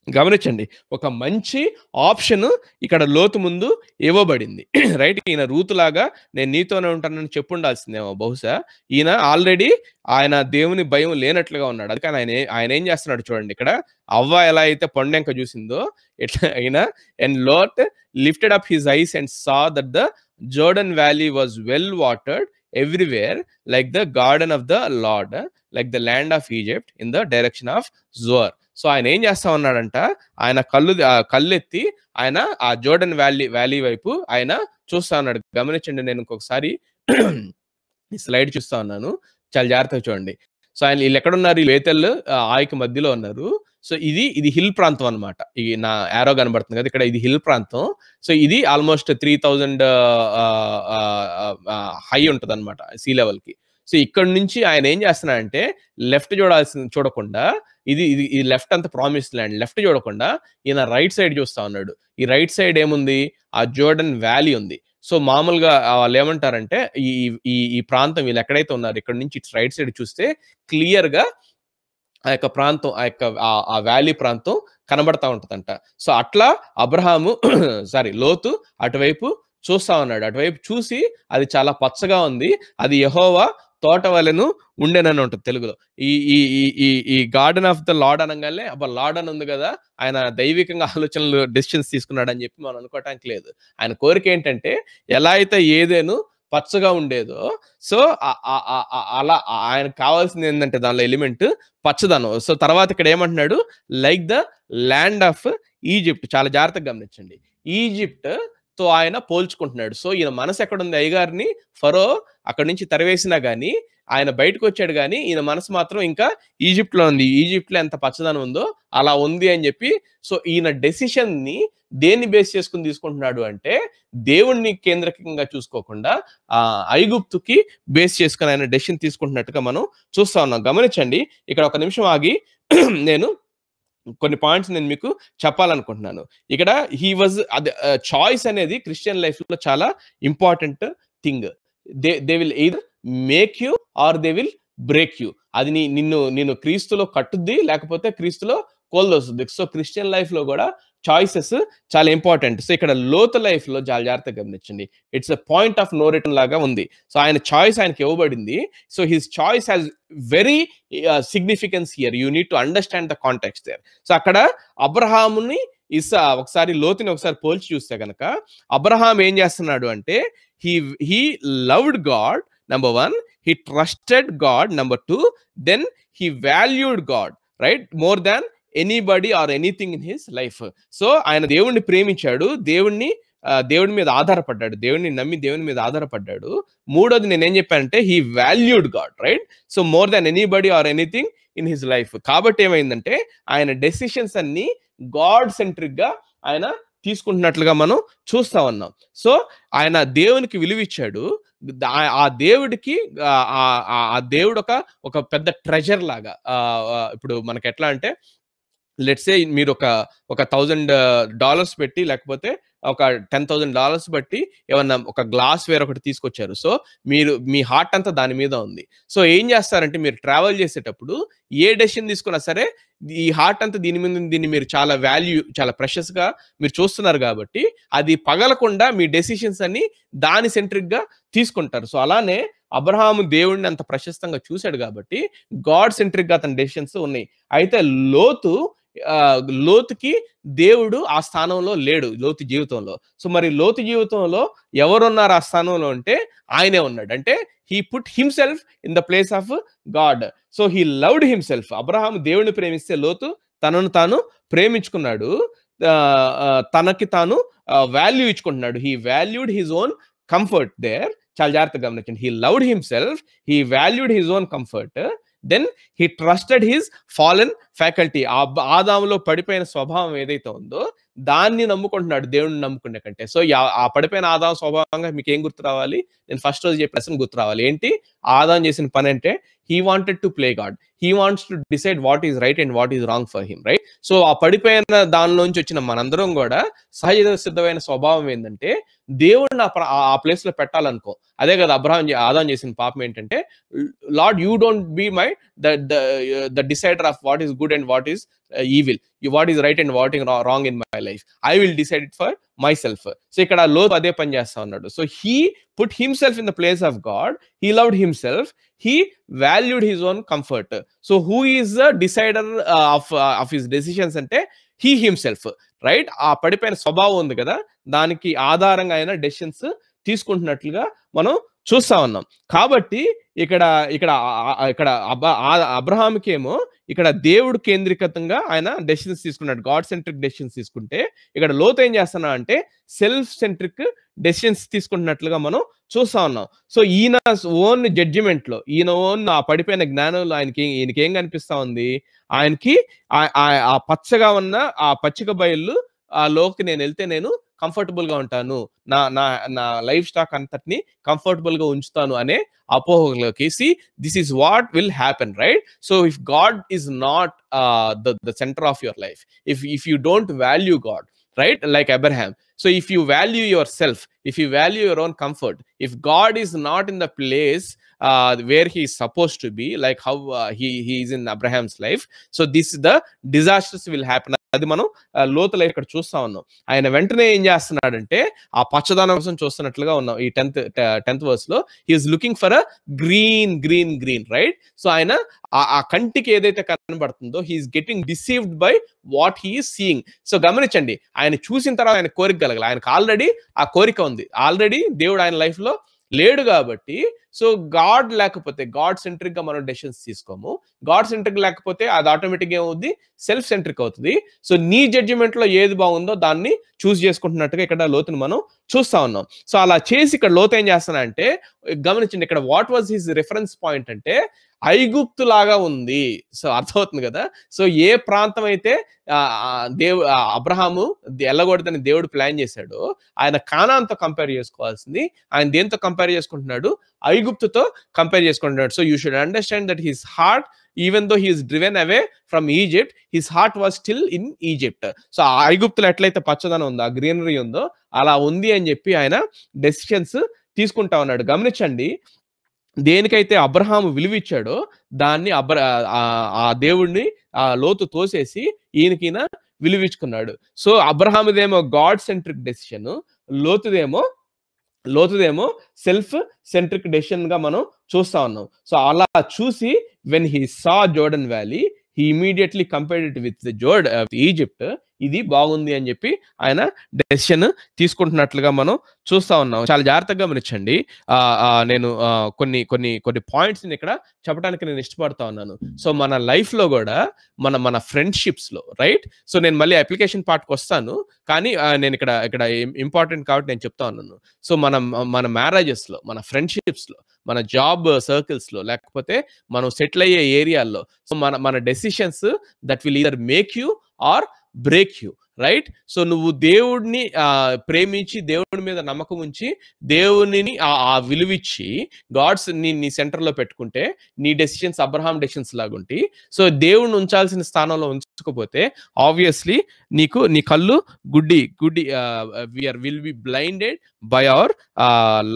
గమనించండి, ఒక మంచి ఆప్షన్ ఇక్కడ లోతు ముందు ఇవ్వబడింది. రైట్, ఈయన రూతులాగా నేను నీతోనే ఉంటానని చెప్పుండాల్సిందేమో బహుశా. ఈయన ఆల్రెడీ ఆయన దేవుని భయం లేనట్లుగా ఉన్నాడు. అది కానీ ఆయన ఏం చేస్తున్నాడు చూడండి, ఇక్కడ అవ్వ ఎలా అయితే పొండెంక చూసిందో ఎట్లా అయినా. And Lot lifted up his eyes and saw that the Jordan valley was well watered everywhere, like the garden of the Lord, like the land of Egypt, in the direction of Zoar. So ఆయన ఏం చేస్తా ఉన్నాడంట, ఆయన కళ్ళెత్తి ఆయన ఆ జోర్డన్ వ్యాలీ వైపు ఆయన చూస్తా ఉన్నాడు. గమనించండి, నేను ఇంకొకసారి ఈ స్లైడ్ చూస్తా ఉన్నాను, చాలా జాగ్రత్తగా చూడండి. సో ఆయన వీళ్ళు ఎక్కడున్నారు, ఈ బేతెల్ ఆయకి మధ్యలో ఉన్నారు. సో ఇది హిల్ ప్రాంతం అనమాట. ఈ నా యారో కనబడుతుంది కదా ఇక్కడ, ఇది హిల్ ప్రాంతం. సో ఇది ఆల్మోస్ట్ 3000 హై ఉంటుంది అనమాట సీ లెవెల్ కి. సో ఇక్కడ నుంచి ఆయన ఏం చేస్తున్నాడంటే లెఫ్ట్ చూడకుండా, ఇది లెఫ్ట్ అంతా ప్రామిస్ ల్యాండ్, లెఫ్ట్ చూడకుండా ఈయన రైట్ సైడ్ చూస్తా ఉన్నాడు. ఈ రైట్ సైడ్ ఏముంది, ఆ జోర్డన్ వ్యాలీ ఉంది. సో మామూలుగా వాళ్ళు ఏమంటారంటే ఈ ప్రాంతం వీళ్ళు ఎక్కడైతే ఉన్నారు ఇక్కడ నుంచి రైట్ సైడ్ చూస్తే క్లియర్ గా ఆ యొక్క ప్రాంతం, ఆ వ్యాలీ ప్రాంతం కనబడతా ఉంటదంట. సో అట్లా అబ్రహాము లోతు అటువైపు చూస్తా ఉన్నాడు. అటువైపు చూసి అది చాలా పచ్చగా ఉంది, అది యెహోవా తోట వలెను ఉండేనని ఉంటుంది తెలుగులో. ఈ గార్డెన్ ఆఫ్ ద లార్డ్ అనగానే అబ్బా లార్డ్ అని ఉంది కదా, ఆయన దైవికంగా ఆలోచనలు డెసిషన్స్ తీసుకున్నాడు అని చెప్పి మనం అనుకోవటానికి లేదు. ఆయన కోరిక ఏంటంటే ఎలా అయితే ఏదేను పచ్చగా ఉండేదో, సో అలా ఆయనకు కావాల్సింది ఏంటంటే దానిలో ఎలిమెంట్ పచ్చదనం. సో తర్వాత ఇక్కడ ఏమంటున్నాడు, like the land of Egypt. చాలా జాగ్రత్తగా గమనించండి, ఈజిప్ట్ తో ఆయన పోల్చుకుంటున్నాడు. సో ఈయన మనసు ఎక్కడుంది, అయ్యగారిని ఫరో అక్కడి నుంచి తరివేసినా గానీ ఆయన బయటకు వచ్చాడు, కానీ ఈయన మనసు మాత్రం ఇంకా ఈజిప్ట్ లో ఉంది. ఈజిప్ట్ లో ఎంత పచ్చదనం ఉందో అలా ఉంది అని చెప్పి. సో ఈయన డెసిషన్ ని దేన్ని బేస్ చేసుకుని తీసుకుంటున్నాడు అంటే దేవుణ్ణి కేంద్రకంగా చూసుకోకుండా ఐగుప్తుకి బేస్ చేసుకుని ఆయన డెసిషన్ తీసుకుంటున్నట్టుగా మనం చూస్తా ఉన్నాం. గమనించండి, ఇక్కడ ఒక నిమిషం ఆగి నేను కొన్ని పాయింట్స్ నేను మీకు చెప్పాలనుకుంటున్నాను. ఇక్కడ చాయిస్ అనేది క్రిస్టియన్ లైఫ్ లో చాలా important thing. They will either make you or they will break you. అది నిన్ను క్రీస్తులో కట్టుద్ది, లేకపోతే క్రీస్తులో కోల్దొస్తుంది. సో క్రిస్టియన్ లైఫ్ లో కూడా చాయిసెస్ చాలా ఇంపార్టెంట్. సో ఇక్కడ లోతు లైఫ్ లో చాలా జాగ్రత్తగా గమనించండి, it's a point of no return లాగా ఉంది. సో ఆయన చాయిస్ ఆయనకి ఇవ్వబడింది. So his choice has very significance here, you need to understand the context there. So అక్కడ అబ్రహాముని లోతుని ఒకసారి పోల్చి చూస్తే కనుక అబ్రహాం ఏం చేస్తున్నాడు అంటే he loved God, number 1, he trusted God, number 2, then he valued God, right, more than anybody or anything in his life. So ఆయన దేవుణ్ణి ప్రేమించాడు, దేవుని మీద ఆధారపడ్డాడు, దేవుణ్ణి నమ్మి దేవుని మీద ఆధారపడ్డాడు. మూడోది నేనేం చెప్పానంటే he valued God, right, so more than anybody or anything in his life. కాబట్టి ఏమైందంటే ఆయన డెసిషన్స్ అన్ని గాడ్ సెంట్రిక్ గా ఆయన తీసుకుంటున్నట్లుగా మనం చూస్తా ఉన్నాం. సో ఆయన దేవునికి విలువిచ్చాడు. ఆ దేవుడికి ఆ దేవుడు ఒక పెద్ద ట్రెజర్ లాగా. ఇప్పుడు మనకి ఎట్లా అంటే లెట్స్ సే మీరు ఒక $1000 పెట్టి, లేకపోతే ఒక $10,000 బట్టి ఏమన్నా ఒక గ్లాస్ వేర్ ఒకటి తీసుకొచ్చారు. సో మీ హార్ట్ అంతా దాని మీద ఉంది. సో ఏం చేస్తారంటే మీరు ట్రావెల్ చేసేటప్పుడు ఏ డెసిషన్ తీసుకున్నా సరే ఈ హార్ట్ అంతా దీన్ని మీరు చాలా ప్రెషస్ గా మీరు చూస్తున్నారు కాబట్టి అది పగలకుండా మీ డెసిషన్స్ అన్ని దాని సెంట్రిక్ గా తీసుకుంటారు. సో అలానే అబ్రహాము దేవుడిని అంత ప్రశస్తంగా చూశాడు కాబట్టి గాడ్ సెంట్రిక్ గా తన డెసిషన్స్ ఉన్నాయి. అయితే లోతు లోతుకి దేవుడు ఆ స్థానంలో లేడు లోతు జీవితంలో. సో మరి లోతు జీవితంలో ఎవరున్నారు ఆ స్థానంలో అంటే ఆయనే ఉన్నాడు. అంటే he put himself in the place of God. So he loved himself. అబ్రహాము దేవుడిని ప్రేమిస్తే లోతు తనను తాను ప్రేమించుకున్నాడు. తనకి తాను వాల్యూ ఇచ్చుకుంటున్నాడు. He valued his own comfort there. చాలా జాగ్రత్తగా గమనించండి. He loved himself, he valued his own comfort, then he trusted his fallen faculty. ఆదాములో పడిపోయిన స్వభావం ఏదైతే ఉందో దాన్ని నమ్ముకుంటున్నాడు దేవుడిని నమ్ముకునే కంటే. సో ఆ పడిపోయిన ఆదాం స్వభావంగా మీకు ఏం గుర్తు రావాలి? నేను ఫస్ట్ రోజు చెప్పిన లెసన్ గుర్తు రావాలి. ఏంటి ఆదాం చేసిన పని అంటే he wanted to play God. He wants to decide what is right and what is wrong for him, right? So ఆ పడిపోయిన దానిలోంచి వచ్చిన మనందరం కూడా సహజ సిద్ధమైన స్వభావం ఏంటంటే దేవుడిని ఆ ప్లేస్ లో పెట్టాలనుకో. అదే కదా ఆదాం చేసిన పాపం ఏంటంటే, lord you don't be my the decider of what is good and what is evil, what is right and what is wrong in my life, I will decide it for myself. So ఇక్కడ లోతు అదే పని చేస్తా ఉన్నాడు. So he put himself in the place of God, he loved himself, he valued his own comfort. So who is the decider of his decisions అంటే he himself, రైట్? ఆ పడిపోయిన స్వభావం ఉంది కదా, దానికి ఆధారంగా ఆయన డెసిషన్స్ తీసుకుంటున్నట్లుగా మనం చూస్తా ఉన్నాం. కాబట్టి ఇక్కడ ఇక్కడ ఇక్కడ అబ్రహాంకి ఏమో ఇక్కడ దేవుడు కేంద్రీకృతంగా ఆయన డెసిషన్స్ తీసుకున్నాడు, గాడ్ సెంట్రిక్ డెసిషన్స్ తీసుకుంటే, ఇక్కడ లోతు ఏం చేస్తున్నా అంటే సెల్ఫ్ సెంట్రిక్ డెసిషన్స్ తీసుకుంటున్నట్లుగా మనం చూస్తా ఉన్నాం. సో ఈయన ఓన్ జడ్జిమెంట్ లో, ఈయన ఓన్ ఆ పడిపోయిన జ్ఞానంలో ఈయనకి ఏం కనిపిస్తా ఉంది? ఆయనకి ఆ పచ్చగా ఉన్న ఆ పచ్చిక బయళ్ళు ఆ లోకి నేను వెళ్తే నేను కంఫర్టబుల్ గా ఉంటాను, నా నా నా లైఫ్ స్టాక్ అంతటిని కంఫర్టబుల్ గా ఉంచుతాను అనే అపోహలోకి. See this is what will happen, right? So if God is not the center of your life, if you don't value God, right, like Abraham, so if you value yourself, if you value your own comfort, if God is not in the place where he is supposed to be, like how he is in Abraham's life, so this the disasters will happen. అది మనం లోతులో ఇక్కడ చూస్తా ఉన్నాం. ఆయన వెంటనే ఏం చేస్తున్నాడంటే ఆ పచ్చదనం కోసం చూస్తున్నట్లుగా ఉన్నాం. ఈ 10th verse లో he is looking for a green, right? So ఆయన ఆ కంటికి ఏదైతే కనబడుతుందో he is getting deceived by what he is seeing. So గమనించండి, ఆయన చూసిన తర్వాత ఆయన కోరిక కలగాలి. ఆయనకు ఆల్రెడీ ఆ కోరిక ఉంది. ఆల్రెడీ దేవుడు ఆయన లైఫ్ లో లేడు కాబట్టి, సో గాడ్ లేకపోతే, గాడ్ సెంట్రిక్ గా మనం డెసిషన్స్ తీసుకోము. గాడ్ సెంట్రిక్ లేకపోతే అది ఆటోమేటిక్ గా ఏమవుద్ది? సెల్ఫ్ సెంట్రిక్ అవుతుంది. సో నీ జడ్జిమెంట్ లో ఏది బాగుందో దాన్ని చూస్ చేసుకుంటున్నట్టుగా ఇక్కడ లోతుని మనం చూస్తా ఉన్నాం. సో అలా చేసి ఇక్కడ లోతు ఏం చేస్తున్నా అంటే, గమనించండి ఇక్కడ what was his reference point అంటే ఐగుప్తు లాగా ఉంది. సో అర్థమవుతుంది కదా. సో ఏ ప్రాంతం అయితే అబ్రహాము ఎల్లగొడదని దేవుడు ప్లాన్ చేశాడో, ఆయన కానాన్తో కంపేర్ చేసుకోవాల్సింది ఆయన దేంతో కంపేర్ చేసుకుంటున్నాడు? ఐగుప్తుతో కంపేర్ చేసుకుంటున్నాడు. So you should understand that his heart, even though he is driven away from Egypt, his heart was still in Egypt. So ఆ ఐగుప్తులో ఎట్లయితే పచ్చదనం ఉందో, ఆ గ్రీనరీ ఉందో అలా ఉంది అని చెప్పి ఆయన డెసిషన్స్ తీసుకుంటా ఉన్నాడు. గమనించండి, దేనికైతే అబ్రహాము విలువిచ్చాడో దాన్ని ఆ దేవుడిని ఆ లోతు తోసేసి ఈయన విలువించుకున్నాడు. సో అబ్రహాముదేమో గాడ్ సెంట్రిక్ డెసిషన్, లోతుదేమో సెల్ఫ్ సెంట్రిక్ డెసిషన్ గా మనం చూస్తా ఉన్నాం. సో అలా చూసి when he saw Jordan valley, he immediately compared it with the Egypt. ఇది బాగుంది అని చెప్పి ఆయన డెసిషన్ తీసుకుంటున్నట్లుగా మనం చూస్తా ఉన్నాం. చాలా జాగ్రత్తగా గమనించండి. నేను కొన్ని పాయింట్స్ ఇక్కడ చెప్పడానికి నేను ఇష్టపడతా ఉన్నాను. సో మన లైఫ్ లో కూడా మన ఫ్రెండ్షిప్స్ లో, రైట్? సో నేను మళ్ళీ అప్లికేషన్ పార్ట్కి వస్తాను, కానీ నేను ఇక్కడ ఇంపార్టెంట్ కాబట్టి నేను చెప్తా ఉన్నాను. సో మన మ్యారేజెస్ లో, మన ఫ్రెండ్షిప్స్ లో, మన జాబ్ సర్కిల్స్ లో, లేకపోతే మనం సెటిల్ అయ్యే ఏరియాల్లో, సో మన decisions that will either make you or break you, right? So నువ్వు దేవుడిని ప్రేమించి, దేవుడి మీద నమ్మకం ఉంచి, దేవుని ఆ విలువిచ్చి గాడ్స్ నీ సెంటర్ లో పెట్టుకుంటే నీ డెసిషన్స్ అబ్రహాం డెసిషన్స్ లాగుంటాయి. సో దేవుడిని ఉంచాల్సిన స్థానంలో ఉంచకపోతే ఆబ్వియస్లీ నీ కళ్ళు గుడ్డి will be blinded by our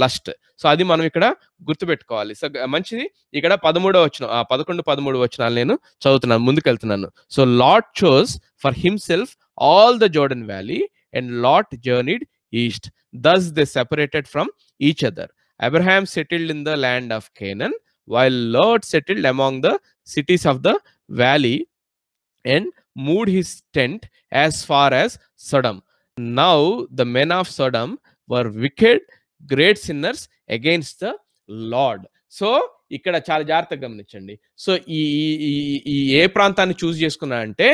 lust. So అది మనం ఇక్కడ గుర్తుపెట్టుకోవాలి. సో మంచిది. ఇక్కడ 11-13 వచనాలు నేను చదువుతున్నాను, ముందుకెళ్తున్నాను. So Lot chose for himself all the Jordan valley, and Lot journeyed east. Thus they separated from each other. Abraham settled in the land of Canaan, while Lot settled among the cities of the valley and moved his tent as far as Sodom. Now the men of Sodom were wicked, great sinners against the Lord. So ఇక్కడ చాలా జాగ్రత్తగా గమనించండి. సో ఈ ఈ ఈ ఏ ప్రాంతాన్ని చూస్ చేసుకున్నా అంటే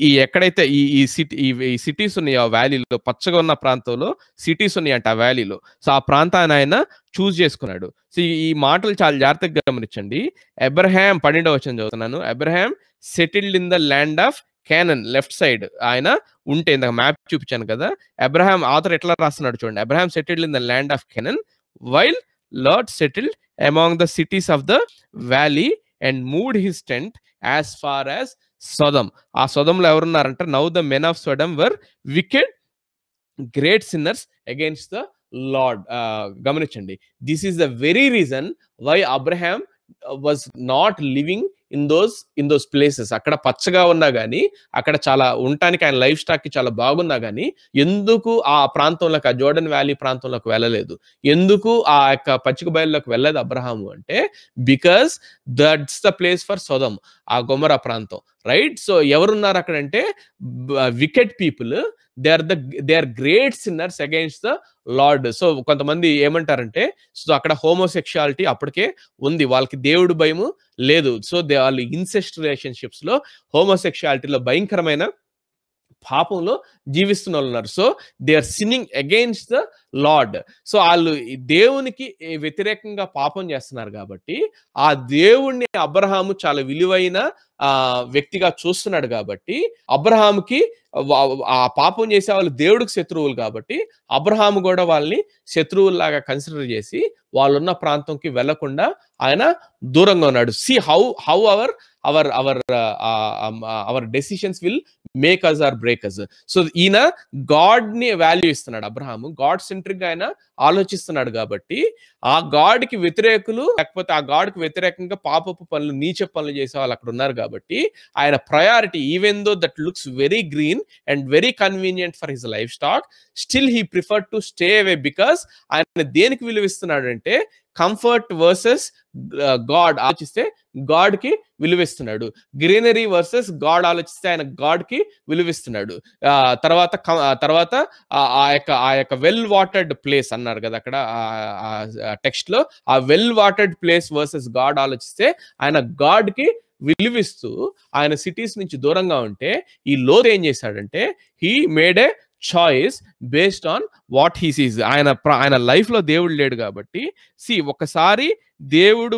ఈ ఎక్కడైతే ఈ ఈ సిటీ ఈ సిటీస్ ఉన్నాయో ఆ వ్యాలీలో, పచ్చగా ఉన్న ప్రాంతంలో సిటీస్ ఉన్నాయంట ఆ వ్యాలీలో. సో ఆ ప్రాంతాన్ని ఆయన చూస్ చేసుకున్నాడు. సో ఈ మాటలు చాలా జాగ్రత్తగా గమనించండి. అబ్రహాం 12వ వచనం చదువుతున్నాను. Abraham settled in the land of Conan, left side ఆయన ఉంటే, ఇందాక మ్యాప్ చూపించాను కదా, అబ్రహాం ఆథర్ ఎట్లా రాస్తున్నాడు చూడండి. Abraham settled in the land of Conan while lord settled among the cities of the valley and moved his tent as far as Sodom. ఆ సొదొంలో ఎవరున్నారంటే, now the men of Sodom were wicked, great sinners against the Lord. గమనించండి, this is the very reason why Abraham was not living in those places. అక్కడ పచ్చగా ఉన్నా గానీ, అక్కడ చాలా ఉండటానికి ఆయన లైఫ్ స్టాక్ కి చాలా బాగున్నా గానీ, ఎందుకు ఆ ప్రాంతంలోకి, ఆ జోర్డన్ వ్యాలీ ప్రాంతంలోకి వెళ్ళలేదు, ఎందుకు ఆ యొక్క పచ్చిక బయలులోకి వెళ్ళలేదు అబ్రహాము అంటే, because that's the place for Sodom, ఆ గొమొర్రా ప్రాంతం, రైట్? సో ఎవరున్నారు అక్కడ అంటే, wicked people, they are great sinners against the lord. So కొంతమంది ఏమంటారంటే, సో అక్కడ హోమోసెక్షువాలిటీ అప్పటికే ఉంది, వాళ్ళకి దేవుడు భయము లేదు. సో వాళ్ళు ఇన్సెస్ట్ రిలేషన్షిప్స్ లో, హోమోసెక్షువాలిటీలో, భయంకరమైన పాపంలో జీవిస్తున్న వాళ్ళు ఉన్నారు. So they are sinning against the lord. So వాళ్ళు దేవునికి వ్యతిరేకంగా పాపం చేస్తున్నారు కాబట్టి, ఆ దేవుణ్ణి అబ్రహాము చాలా విలువైన వ్యక్తిగా చూస్తున్నాడు కాబట్టి, అబ్రహాముకి ఆ పాపం చేసే వాళ్ళు దేవుడికి శత్రువులు కాబట్టి, అబ్రహాము కూడా వాళ్ళని శత్రువుల్లాగా కన్సిడర్ చేసి వాళ్ళున్న ప్రాంతంకి వెళ్లకుండా ఆయన దూరంగా ఉన్నాడు. See how our decisions will make us or break us. So ఈయన గాడ్ ని వాల్యూ ఇస్తున్నాడు. అబ్రహాము గాడ్ సెంట్రిక్ గా ఆయన ఆలోచిస్తున్నాడు కాబట్టి, ఆ గాడ్ కి వ్యతిరేకులు, లేకపోతే ఆ గాడ్ కి వ్యతిరేకంగా పాపపు పనులు, నీచ పనులు చేసే వాళ్ళు అక్కడ ఉన్నారు కాబట్టి, ఆయన priority, even though that looks very green and very convenient for his life stock, still he prefer to stay away. Because ఆయన దేనికి విలువిస్తున్నాడు అంటే, కంఫర్ట్ వర్సెస్ గాడ్ ఆలోచిస్తే గాడ్ కి విలువిస్తున్నాడు, గ్రీనరీ వర్సెస్ గాడ్ ఆలోచిస్తే ఆయన గాడ్ కి విలువిస్తున్నాడు. తర్వాత ఆ యొక్క వెల్ వాటర్డ్ ప్లేస్ అన్నారు కదా అక్కడ టెక్స్ట్ లో, ఆ well watered place versus God ఆలోచిస్తే ఆయన గాడ్ కి విలువిస్తూ ఆయన సిటీస్ నుంచి దూరంగా ఉంటే, ఈ లోత్ ఏం చేశాడంటే, he made a choice based on what he sees. ఆయన లైఫ్ లో దేవుడు లేడు కాబట్టి, ఒకసారి దేవుడు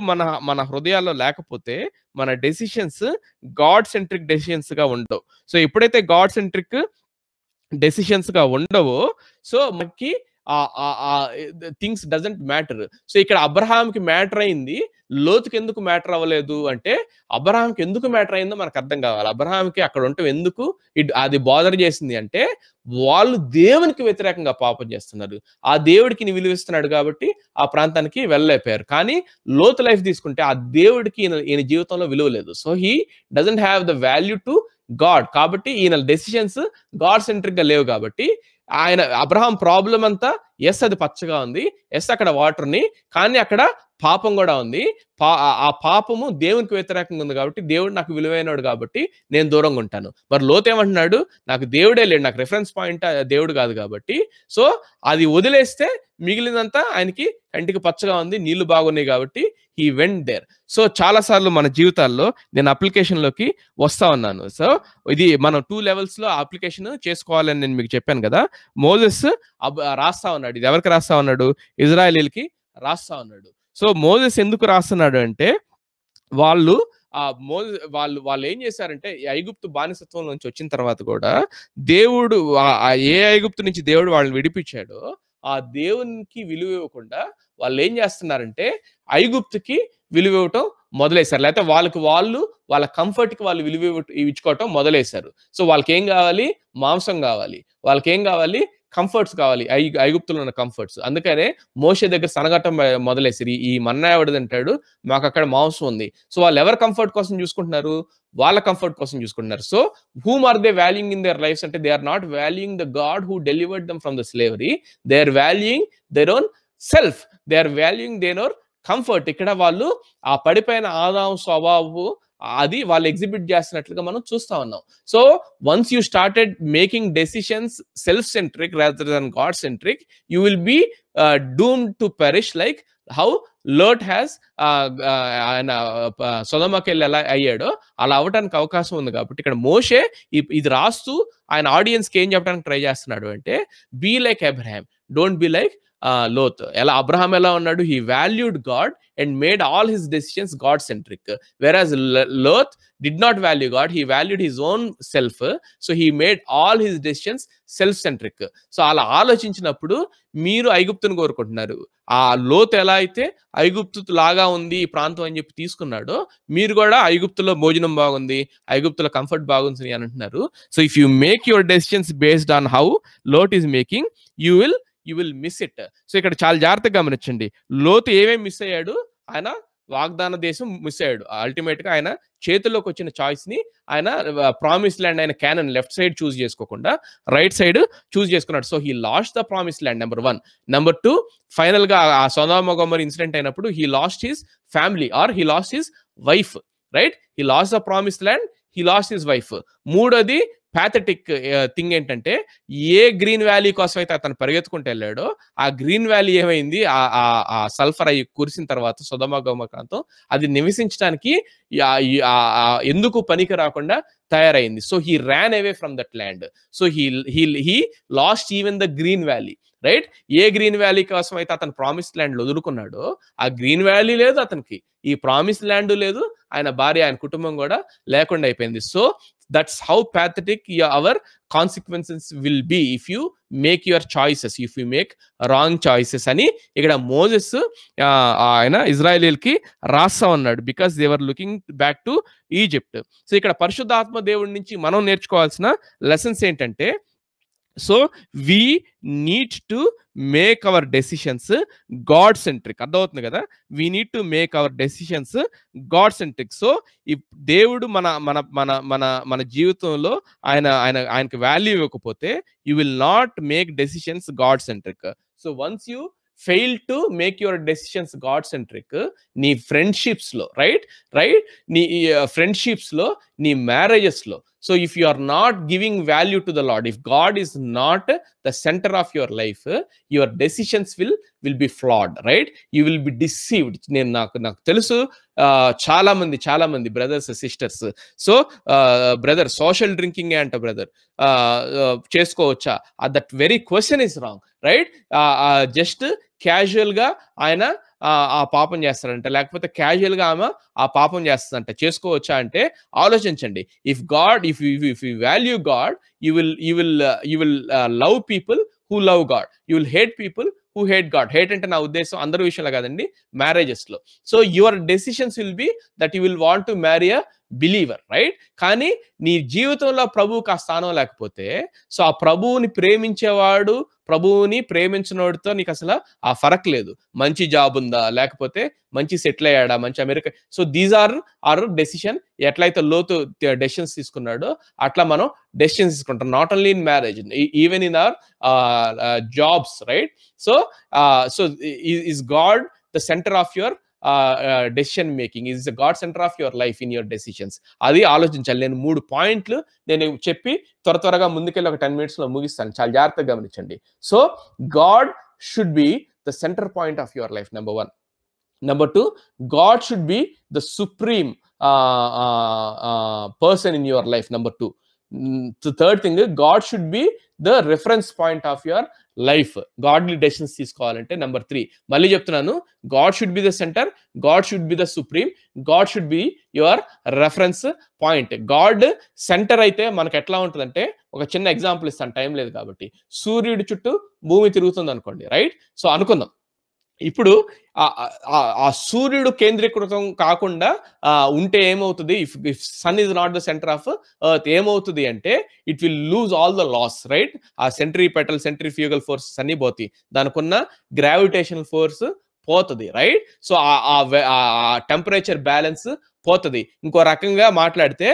మన హృదయాల్లో లేకపోతే మన డెసిషన్స్ గాడ్ సెంట్రిక్ డెసిషన్స్ గా ఉండవు. సో ఎప్పుడైతే గాడ్ సెంట్రిక్ డెసిషన్స్ గా ఉండవో, సో మనకి థింగ్స్ డజంట్ మ్యాటర్. సో ఇక్కడ అబ్రహాంకి మ్యాటర్ అయింది, లోతుకి ఎందుకు మ్యాటర్ అవ్వలేదు అంటే, అబ్రహాంకి ఎందుకు మ్యాటర్ అయిందో మనకు అర్థం కావాలి. అబ్రహాంకి అక్కడ ఉంటే ఎందుకు అది బాదర్ చేసింది అంటే, వాళ్ళు దేవునికి వ్యతిరేకంగా పాపం చేస్తున్నారు, ఆ దేవుడికి విలువిస్తున్నాడు కాబట్టి ఆ ప్రాంతానికి వెళ్ళలేకపోయారు. కానీ లోతు లైఫ్ తీసుకుంటే ఆ దేవుడికి ఈయన జీవితంలో విలువ లేదు. So he doesn't have the value to God. కాబట్టి ఈయన డెసిషన్స్ గాడ్ సెంట్రిక్ గా లేవు కాబట్టి, అబ్రహాం ప్రాబ్లం అంతా, ఎస్ అది పచ్చగా ఉంది, ఎస్ అక్కడ వాటర్ ని, కానీ అక్కడ పాపం కూడా ఉంది. ఆ పాపము దేవునికి వ్యతిరేకంగా ఉంది కాబట్టి, దేవుడు నాకు విలువైనడు కాబట్టి నేను దూరంగా ఉంటాను. మరి లోతు ఏమంటున్నాడు, నాకు దేవుడే లేడు, నాకు రిఫరెన్స్ పాయింట్ దేవుడు కాదు కాబట్టి, సో అది వదిలేస్తే మిగిలినంతా ఆయనకి కంటికి పచ్చగా ఉంది, నీళ్లు బాగున్నాయి కాబట్టి హీ వెంట్ దేర్. సో చాలా సార్లు మన జీవితాల్లో నేను అప్లికేషన్ లోకి వస్తా ఉన్నాను. సో ఇది మనం 2 levels లో అప్లికేషన్ చేసుకోవాలని నేను మీకు చెప్పాను కదా. మోసెస్ రాస్తా ఉన్నాడు, ఇది ఎవరికి రాస్తా ఉన్నాడు, ఇజ్రాయేలీలకి రాస్తా ఉన్నాడు. సో మోసెస్ ఎందుకు రాస్తున్నాడు అంటే, వాళ్ళు ఏం చేశారంటే, ఐగుప్తు బానిసత్వం నుంచి వచ్చిన తర్వాత కూడా దేవుడు ఏ ఐగుప్తు నుంచి దేవుడు వాళ్ళని విడిపించాడో ఆ దేవునికి విలువ ఇవ్వకుండా వాళ్ళు ఏం చేస్తున్నారంటే, ఐగుప్తుకి విలువ ఇవ్వటం మొదలేశారు. లేకపోతే వాళ్ళ కంఫర్ట్ కి వాళ్ళు విలువ ఇచ్చుకోవటం మొదలేశారు. సో వాళ్ళకి ఏం కావాలి, మాంసం కావాలి, వాళ్ళకి ఏం కావాలి, కంఫర్ట్స్ కావాలి, ఐగుప్తులో ఉన్న కంఫర్ట్స్. అందుకనే మోషే దగ్గర సనగటం మొదలేసారు, ఈ మన్నా ఎవడదంటాడు, మాకు అక్కడ మాంసం ఉంది. సో వాళ్ళు ఎవరి కంఫర్ట్ కోసం చూసుకుంటున్నారు, వాళ్ళ కంఫర్ట్ కోసం చూసుకుంటున్నారు. So whom are they valuing in their lives అంటే, they are not valuing the God who delivered them from the slavery, they are valuing their own self, they are valuing their own comfort. ఇక్కడ వాళ్ళు ఆ పడిపోయిన ఆదాము స్వభావము, అది వాళ్ళు ఎగ్జిబిట్ చేస్తున్నట్లుగా మనం చూస్తా ఉన్నాం. So once you started making decisions self centric rather than God centric, you will be doomed to perish like how lot has ఆయన సొదొమకెళ్ళి ఎలా అయ్యాడో అలా అవ్వడానికి అవకాశం ఉంది. కాబట్టి ఇక్కడ మోషే ఇది రాస్తూ ఆయన ఆడియన్స్కి ఏం చెప్పడానికి ట్రై చేస్తున్నాడు అంటే, be like Abraham, don't be like Lot. ఎలా అబ్రహాం ఎలా ఉన్నాడు, he valued God and made all his decisions God centric, whereas Lot did not value God, he valued his own self, so he made all his decisions self centric. So అలా ఆలోచించినప్పుడు మీరు ఐగుప్తును కోరుకుంటున్నారు. ఆ లోతు ఎలా అయితే ఐగుప్తు లాగా ఉంది ఈ ప్రాంతం అని చెప్పి తీసుకున్నాడో, మీరు కూడా ఐగుప్తులో భోజనం బాగుంది, ఐగుప్తులో కంఫర్ట్ బాగుంది అని అంటున్నారు. So if you make your decisions based on how lot is making, you will miss it. So ఇక్కడ చాలా జాగ్రత్తగా గమనించండి, లోతు ఏమేమి మిస్ అయ్యాడు, ఆయన వాగ్దాన దేశం మిస్ అయ్యాడు. అల్టిమేట్ గా ఆయన చేతుల్లోకి వచ్చిన చాయిస్ ని ఆయన ప్రామిస్ ల్యాండ్ ఆయన క్యానన్ లెఫ్ట్ సైడ్ చూస్ చేసుకోకుండా రైట్ సైడ్ చూస్ చేసుకున్నాడు. So he lost the promise land, number 1. Number 2, final గా ఆ సొదొమ గొమొర్రా ఇన్సిడెంట్ అయినప్పుడు he lost his family or he lost his wife, right? He lost the promise land, he lost his wife. మూడోది ప్యాథటిక్ థింగ్ ఏంటంటే, ఏ గ్రీన్ వ్యాలీ కోసం అయితే అతను పరిగెత్తుకుంటూ వెళ్ళాడో ఆ గ్రీన్ వ్యాలీ ఏమైంది, ఆ సల్ఫర్ అయి కురిసిన తర్వాత సొదొమ గొమొర్రా ప్రాంతం అది నివసించడానికి ఎందుకు పనికి రాకుండా తయారైంది. So he Ryan away from that land. So he lost even the green valley, right? A green valley కోసం అయితే అతను ప్రామిస్ ల్యాండ్ వదులుకున్నాడో ఆ గ్రీన్ వ్యాలీ లేదు అతనికి, ఈ ప్రామిస్ ల్యాండ్ లేదు, ఆయన భార్య ఆయన కుటుంబం కూడా లేకుండా అయిపోయింది. So that's how pathetic our consequences will be if you make your choices, if you make wrong choices అని ఇక్కడ మోసెస్ ఆయన ఇజ్రాయేలీలకి రాస్తా ఉన్నాడు, because they were looking back to Egypt. So ఇక్కడ పరిశుద్ధాత్మ దేవుడి నుంచి మనం నేర్చుకోవాల్సిన లెసన్స్ ఏంటంటే, so we need to make our decisions God centric. అర్థమవుతుంది కదా, we need to make our decisions God centric. So ఈ దేవుడు మన మన మన మన మన జీవితంలో ఆయనకి వాల్యూ ఇవ్వకపోతే you will not make decisions God centric. So once you fail to make your decisions God centric, నీ ఫ్రెండ్షిప్స్ లో రైట్ నీ ఫ్రెండ్షిప్స్ లో, నీ మ్యారేజెస్ లో, so if you are not giving value to the Lord, if God is not the center of your life, your decisions will be flawed, right? You will be deceived. నాకు తెలుసు చాలా మంది brothers sisters, so brother social drinking అంట బ్రదర్ చేసుకోవచ్చా, that very question is wrong, right? Just casual గా ఆయన ఆ పాపం చేస్తాడంట, లేకపోతే క్యాజువల్ గా ఆమె ఆ పాపం చేస్తుందంట, చేసుకోవచ్చా అంటే ఆలోచించండి. If you value God, you will love people who love God, you will hate people who hate God. Hate అంటే నా ఉద్దేశం అందరి విషయంలో కాదండి, మ్యారేజెస్ లో. So your decisions will be that you will want to marry a believer, right? కానీ నీ జీవితంలో ప్రభువుకి ఆ స్థానం లేకపోతే, సో ఆ ప్రభువుని ప్రేమించేవాడు ప్రభువుని ప్రేమించినోడితో నీకు అసలు ఆ ఫరక్ లేదు. మంచి జాబ్ ఉందా, లేకపోతే మంచి సెటిల్ అయ్యాడా, మంచి America. So these are decision. ఎట్లయితే లోతు డెసిషన్స్ తీసుకున్నాడో అట్లా మనం డెసిషన్స్ తీసుకుంటాం, not only in marriage, even in our jobs, right? So is God the centre of your decision making, is the God centre of your life in your decisions. అది ఆలోచించాలి. నేను 3 పాయింట్లు నేను చెప్పి త్వరగా ముందుకెళ్ళి ఒక 10 minutes లో ముగిస్తాను, చాలా జాగ్రత్తగా గమనించండి. So God should be the centre point of your life, number 1. Number 2, God should be the supreme person in your life, number 2. The third thing, God should be the reference point of your life. Godly decisions తీసుకోవాలంటే నెంబర్ 3. మళ్ళీ చెప్తున్నాను, God should be the center, God should be the supreme, God should be your reference point. God centre అయితే మనకు ఎట్లా ఉంటుందంటే, ఒక చిన్న ఎగ్జాంపుల్ ఇస్తాను, టైం లేదు కాబట్టి. సూర్యుడి చుట్టూ భూమి తిరుగుతుంది అనుకోండి, రైట్? సో అనుకుందాం, ఇప్పుడు ఆ సూర్యుడు కేంద్రీకృతం కాకుండా ఉంటే ఏమవుతుంది, if sun is not the centre of earth, ఏమవుతుంది అంటే it will lose all the laws, right? ఆ సెంట్రిఫ్యూగల్ ఫోర్సెస్ అన్ని పోతాయి, దానికి ఉన్న గ్రావిటేషనల్ ఫోర్స్ పోతుంది, రైట్? సో ఆ టెంపరేచర్ బ్యాలెన్స్ పోతుంది. ఇంకో రకంగా మాట్లాడితే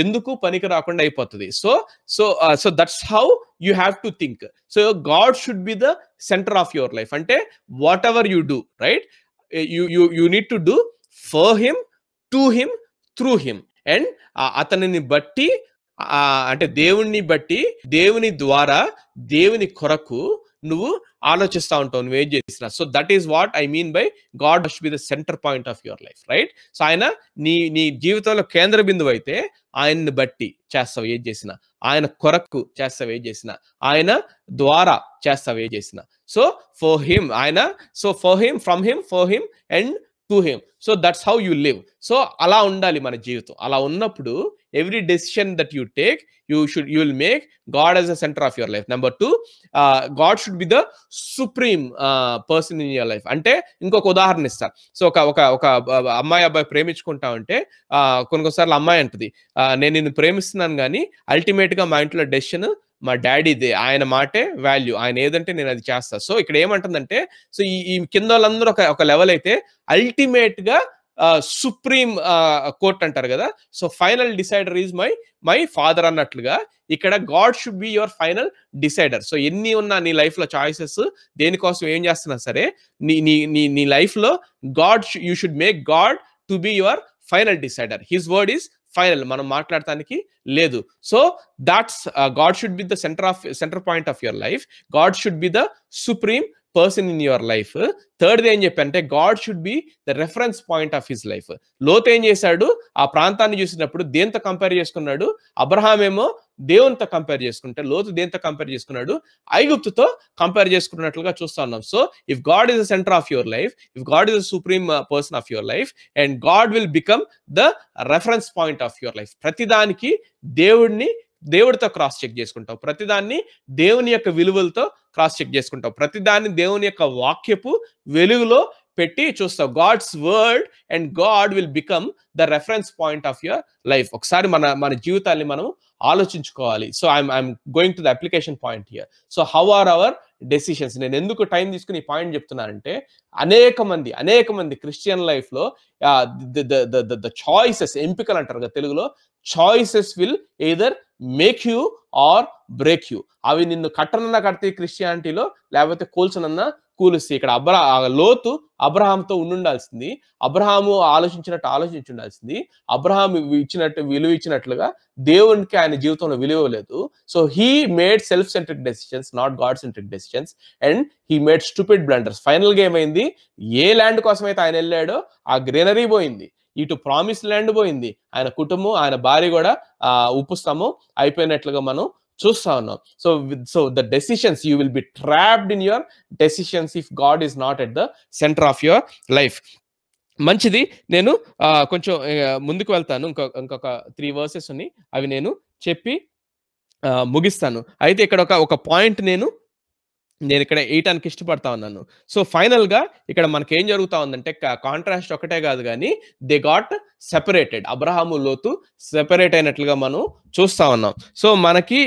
ఎందుకు పనికి రాకుండా అయిపోతుంది. So that's how you have to think. So God should be the centre of your life. అంటే whatever you do, right, you need to do for him, to him, through him. And అతనిని బట్టి అంటే దేవుణ్ణి బట్టి, దేవుని ద్వారా, దేవుని కొరకు నువ్వు ఆలోచిస్తా ఉంటావు నువ్వు ఏం చేసినా. So that is what I mean by God must be the centre point of your life, right? So ఆయన నీ జీవితంలో కేంద్ర బిందువు అయితే ఆయన్ని బట్టి చేస్తావు ఏం చేసినా, ఆయన కొరకు చేస్తావు ఏం చేసినా, ఆయన ద్వారా చేస్తావు ఏం చేసినా. సో ఫర్ హిమ్ ఆయన, so for him, from him, for him and to him. So that's how you live. So అలా ఉండాలి మన జీవితం. అలా ఉన్నప్పుడు every decision that you take you will make God as a center of your life. Number 2, God should be the supreme person in your life. అంటే ఇంకొక ఉదాహరణ ఇస్తా. సో ఒక అమ్మాయి అబ్బాయి ప్రేమించుకుంటా ఉంటే కొన్నిసార్లు అమ్మాయి అంటది, నేను నిన్ను ప్రేమిస్తున్నాను కానీ అల్టిమేట్ గా మా ఇంట్లో డెసిషన్ మా డాడీదే, ఆయన మాటే వాల్యూ, ఆయన ఏదంటే నేను అది చేస్తా. సో ఇక్కడ ఏమంటుందంటే, సో ఈ కింద వాళ్ళందరూ ఒక లెవెల్ అయితే అల్టిమేట్ గా సుప్రీం కోర్ట్ అంటారు కదా, so final decider is my father అన్నట్లుగా ఇక్కడ God should be your final decider. So ఎన్ని ఉన్నా నీ లైఫ్ లో చాయిసెస్ దేనికోసం ఏం చేస్తున్నా సరే నీ లైఫ్ లో you should make God to be your final decider. His word is final, మనం మాట్లాడటానికి లేదు. So that's God should be the centre point of your life. God should be the supreme person in your life. Third ఏం చెప్పంటే God should be the reference point of his life. లోతు ఏం చేశాడు, ఆ ప్రాంతాన్ని చూసినప్పుడు దేంతో కంపేర్ చేసుకున్నాడు? అబ్రహాం ఏమో దేవునితో కంపేర్ చేసుకుంటే, లోతు దేంతో కంపేర్ చేసుకున్నాడు? ఐగుప్తుతో కంపేర్ చేసుకున్నట్లుగా చూస్తా ఉన్నాం. So if God is the centre of your life, if God is the supreme person of your life, and God will become the reference point of your life. ప్రతిదానికి దేవుడితో క్రాస్ చెక్ చేసుకుంటావు, ప్రతిదాన్ని దేవుని యొక్క విలువలతో క్రాస్ చెక్ చేసుకుంటావు, ప్రతిదాన్ని దేవుని యొక్క వాక్యపు వెలుగులో పెట్టి చూస్తావు. God's word and God will become the reference point of your life. ఒకసారి మన జీవితాన్ని మనం ఆలోచించుకోవాలి. So I'm going to the application point here. So how are our decisions? నేను ఎందుకు టైం తీసుకుని ఈ పాయింట్ చెప్తున్నానంటే, అనేక మంది క్రిస్టియన్ లైఫ్ లో ద చాయిసెస్, ఎంపికలు అంటారు కదా తెలుగులో, choices will either make you or break you. అవి నిన్ను కట్టనన్నా కడితే క్రిస్టియానిటీలో, లేకపోతే కూల్చనన్నా కూలుస్తాయి. ఇక్కడ లోతు అబ్రహాంతో ఉండాల్సింది, అబ్రహాము ఆలోచించుండాల్సింది, అబ్రహాం విలువ ఇచ్చినట్లుగా దేవునికి ఆయన జీవితంలో విలువ లేదు. So he made self centric decisions, not God centric decisions, and he made stupid blunders. Final గా ఏమైంది, ఏ ల్యాండ్ కోసం అయితే ఆయన వెళ్ళాడో ఆ గ్రీనరీ పోయింది, ఇటు ప్రామిస్ ల్యాండ్ పోయింది, ఆయన కుటుంబం, ఆయన భార్య కూడా ఉప్పు స్తంభం అయిపోయినట్లుగా మనం చూస్తా ఉన్నాం. So the decisions, you will be trapped in your decisions if God is not at the centre of your life. మంచిది, నేను కొంచెం ముందుకు వెళ్తాను. ఇంకొక 3 వర్సెస్ ఉన్నాయి, అవి నేను చెప్పి ముగిస్తాను. అయితే ఇక్కడ ఒక పాయింట్ నేను ఇక్కడ వేయటానికి ఇష్టపడతా ఉన్నాను. సో ఫైనల్ గా ఇక్కడ మనకి ఏం జరుగుతా ఉందంటే, కాంట్రాస్ట్ ఒకటే కాదు కానీ దే గాట్ సెపరేటెడ్. అబ్రహాము లోతు సెపరేట్ అయినట్లుగా మనం చూస్తా ఉన్నాం. సో మనకి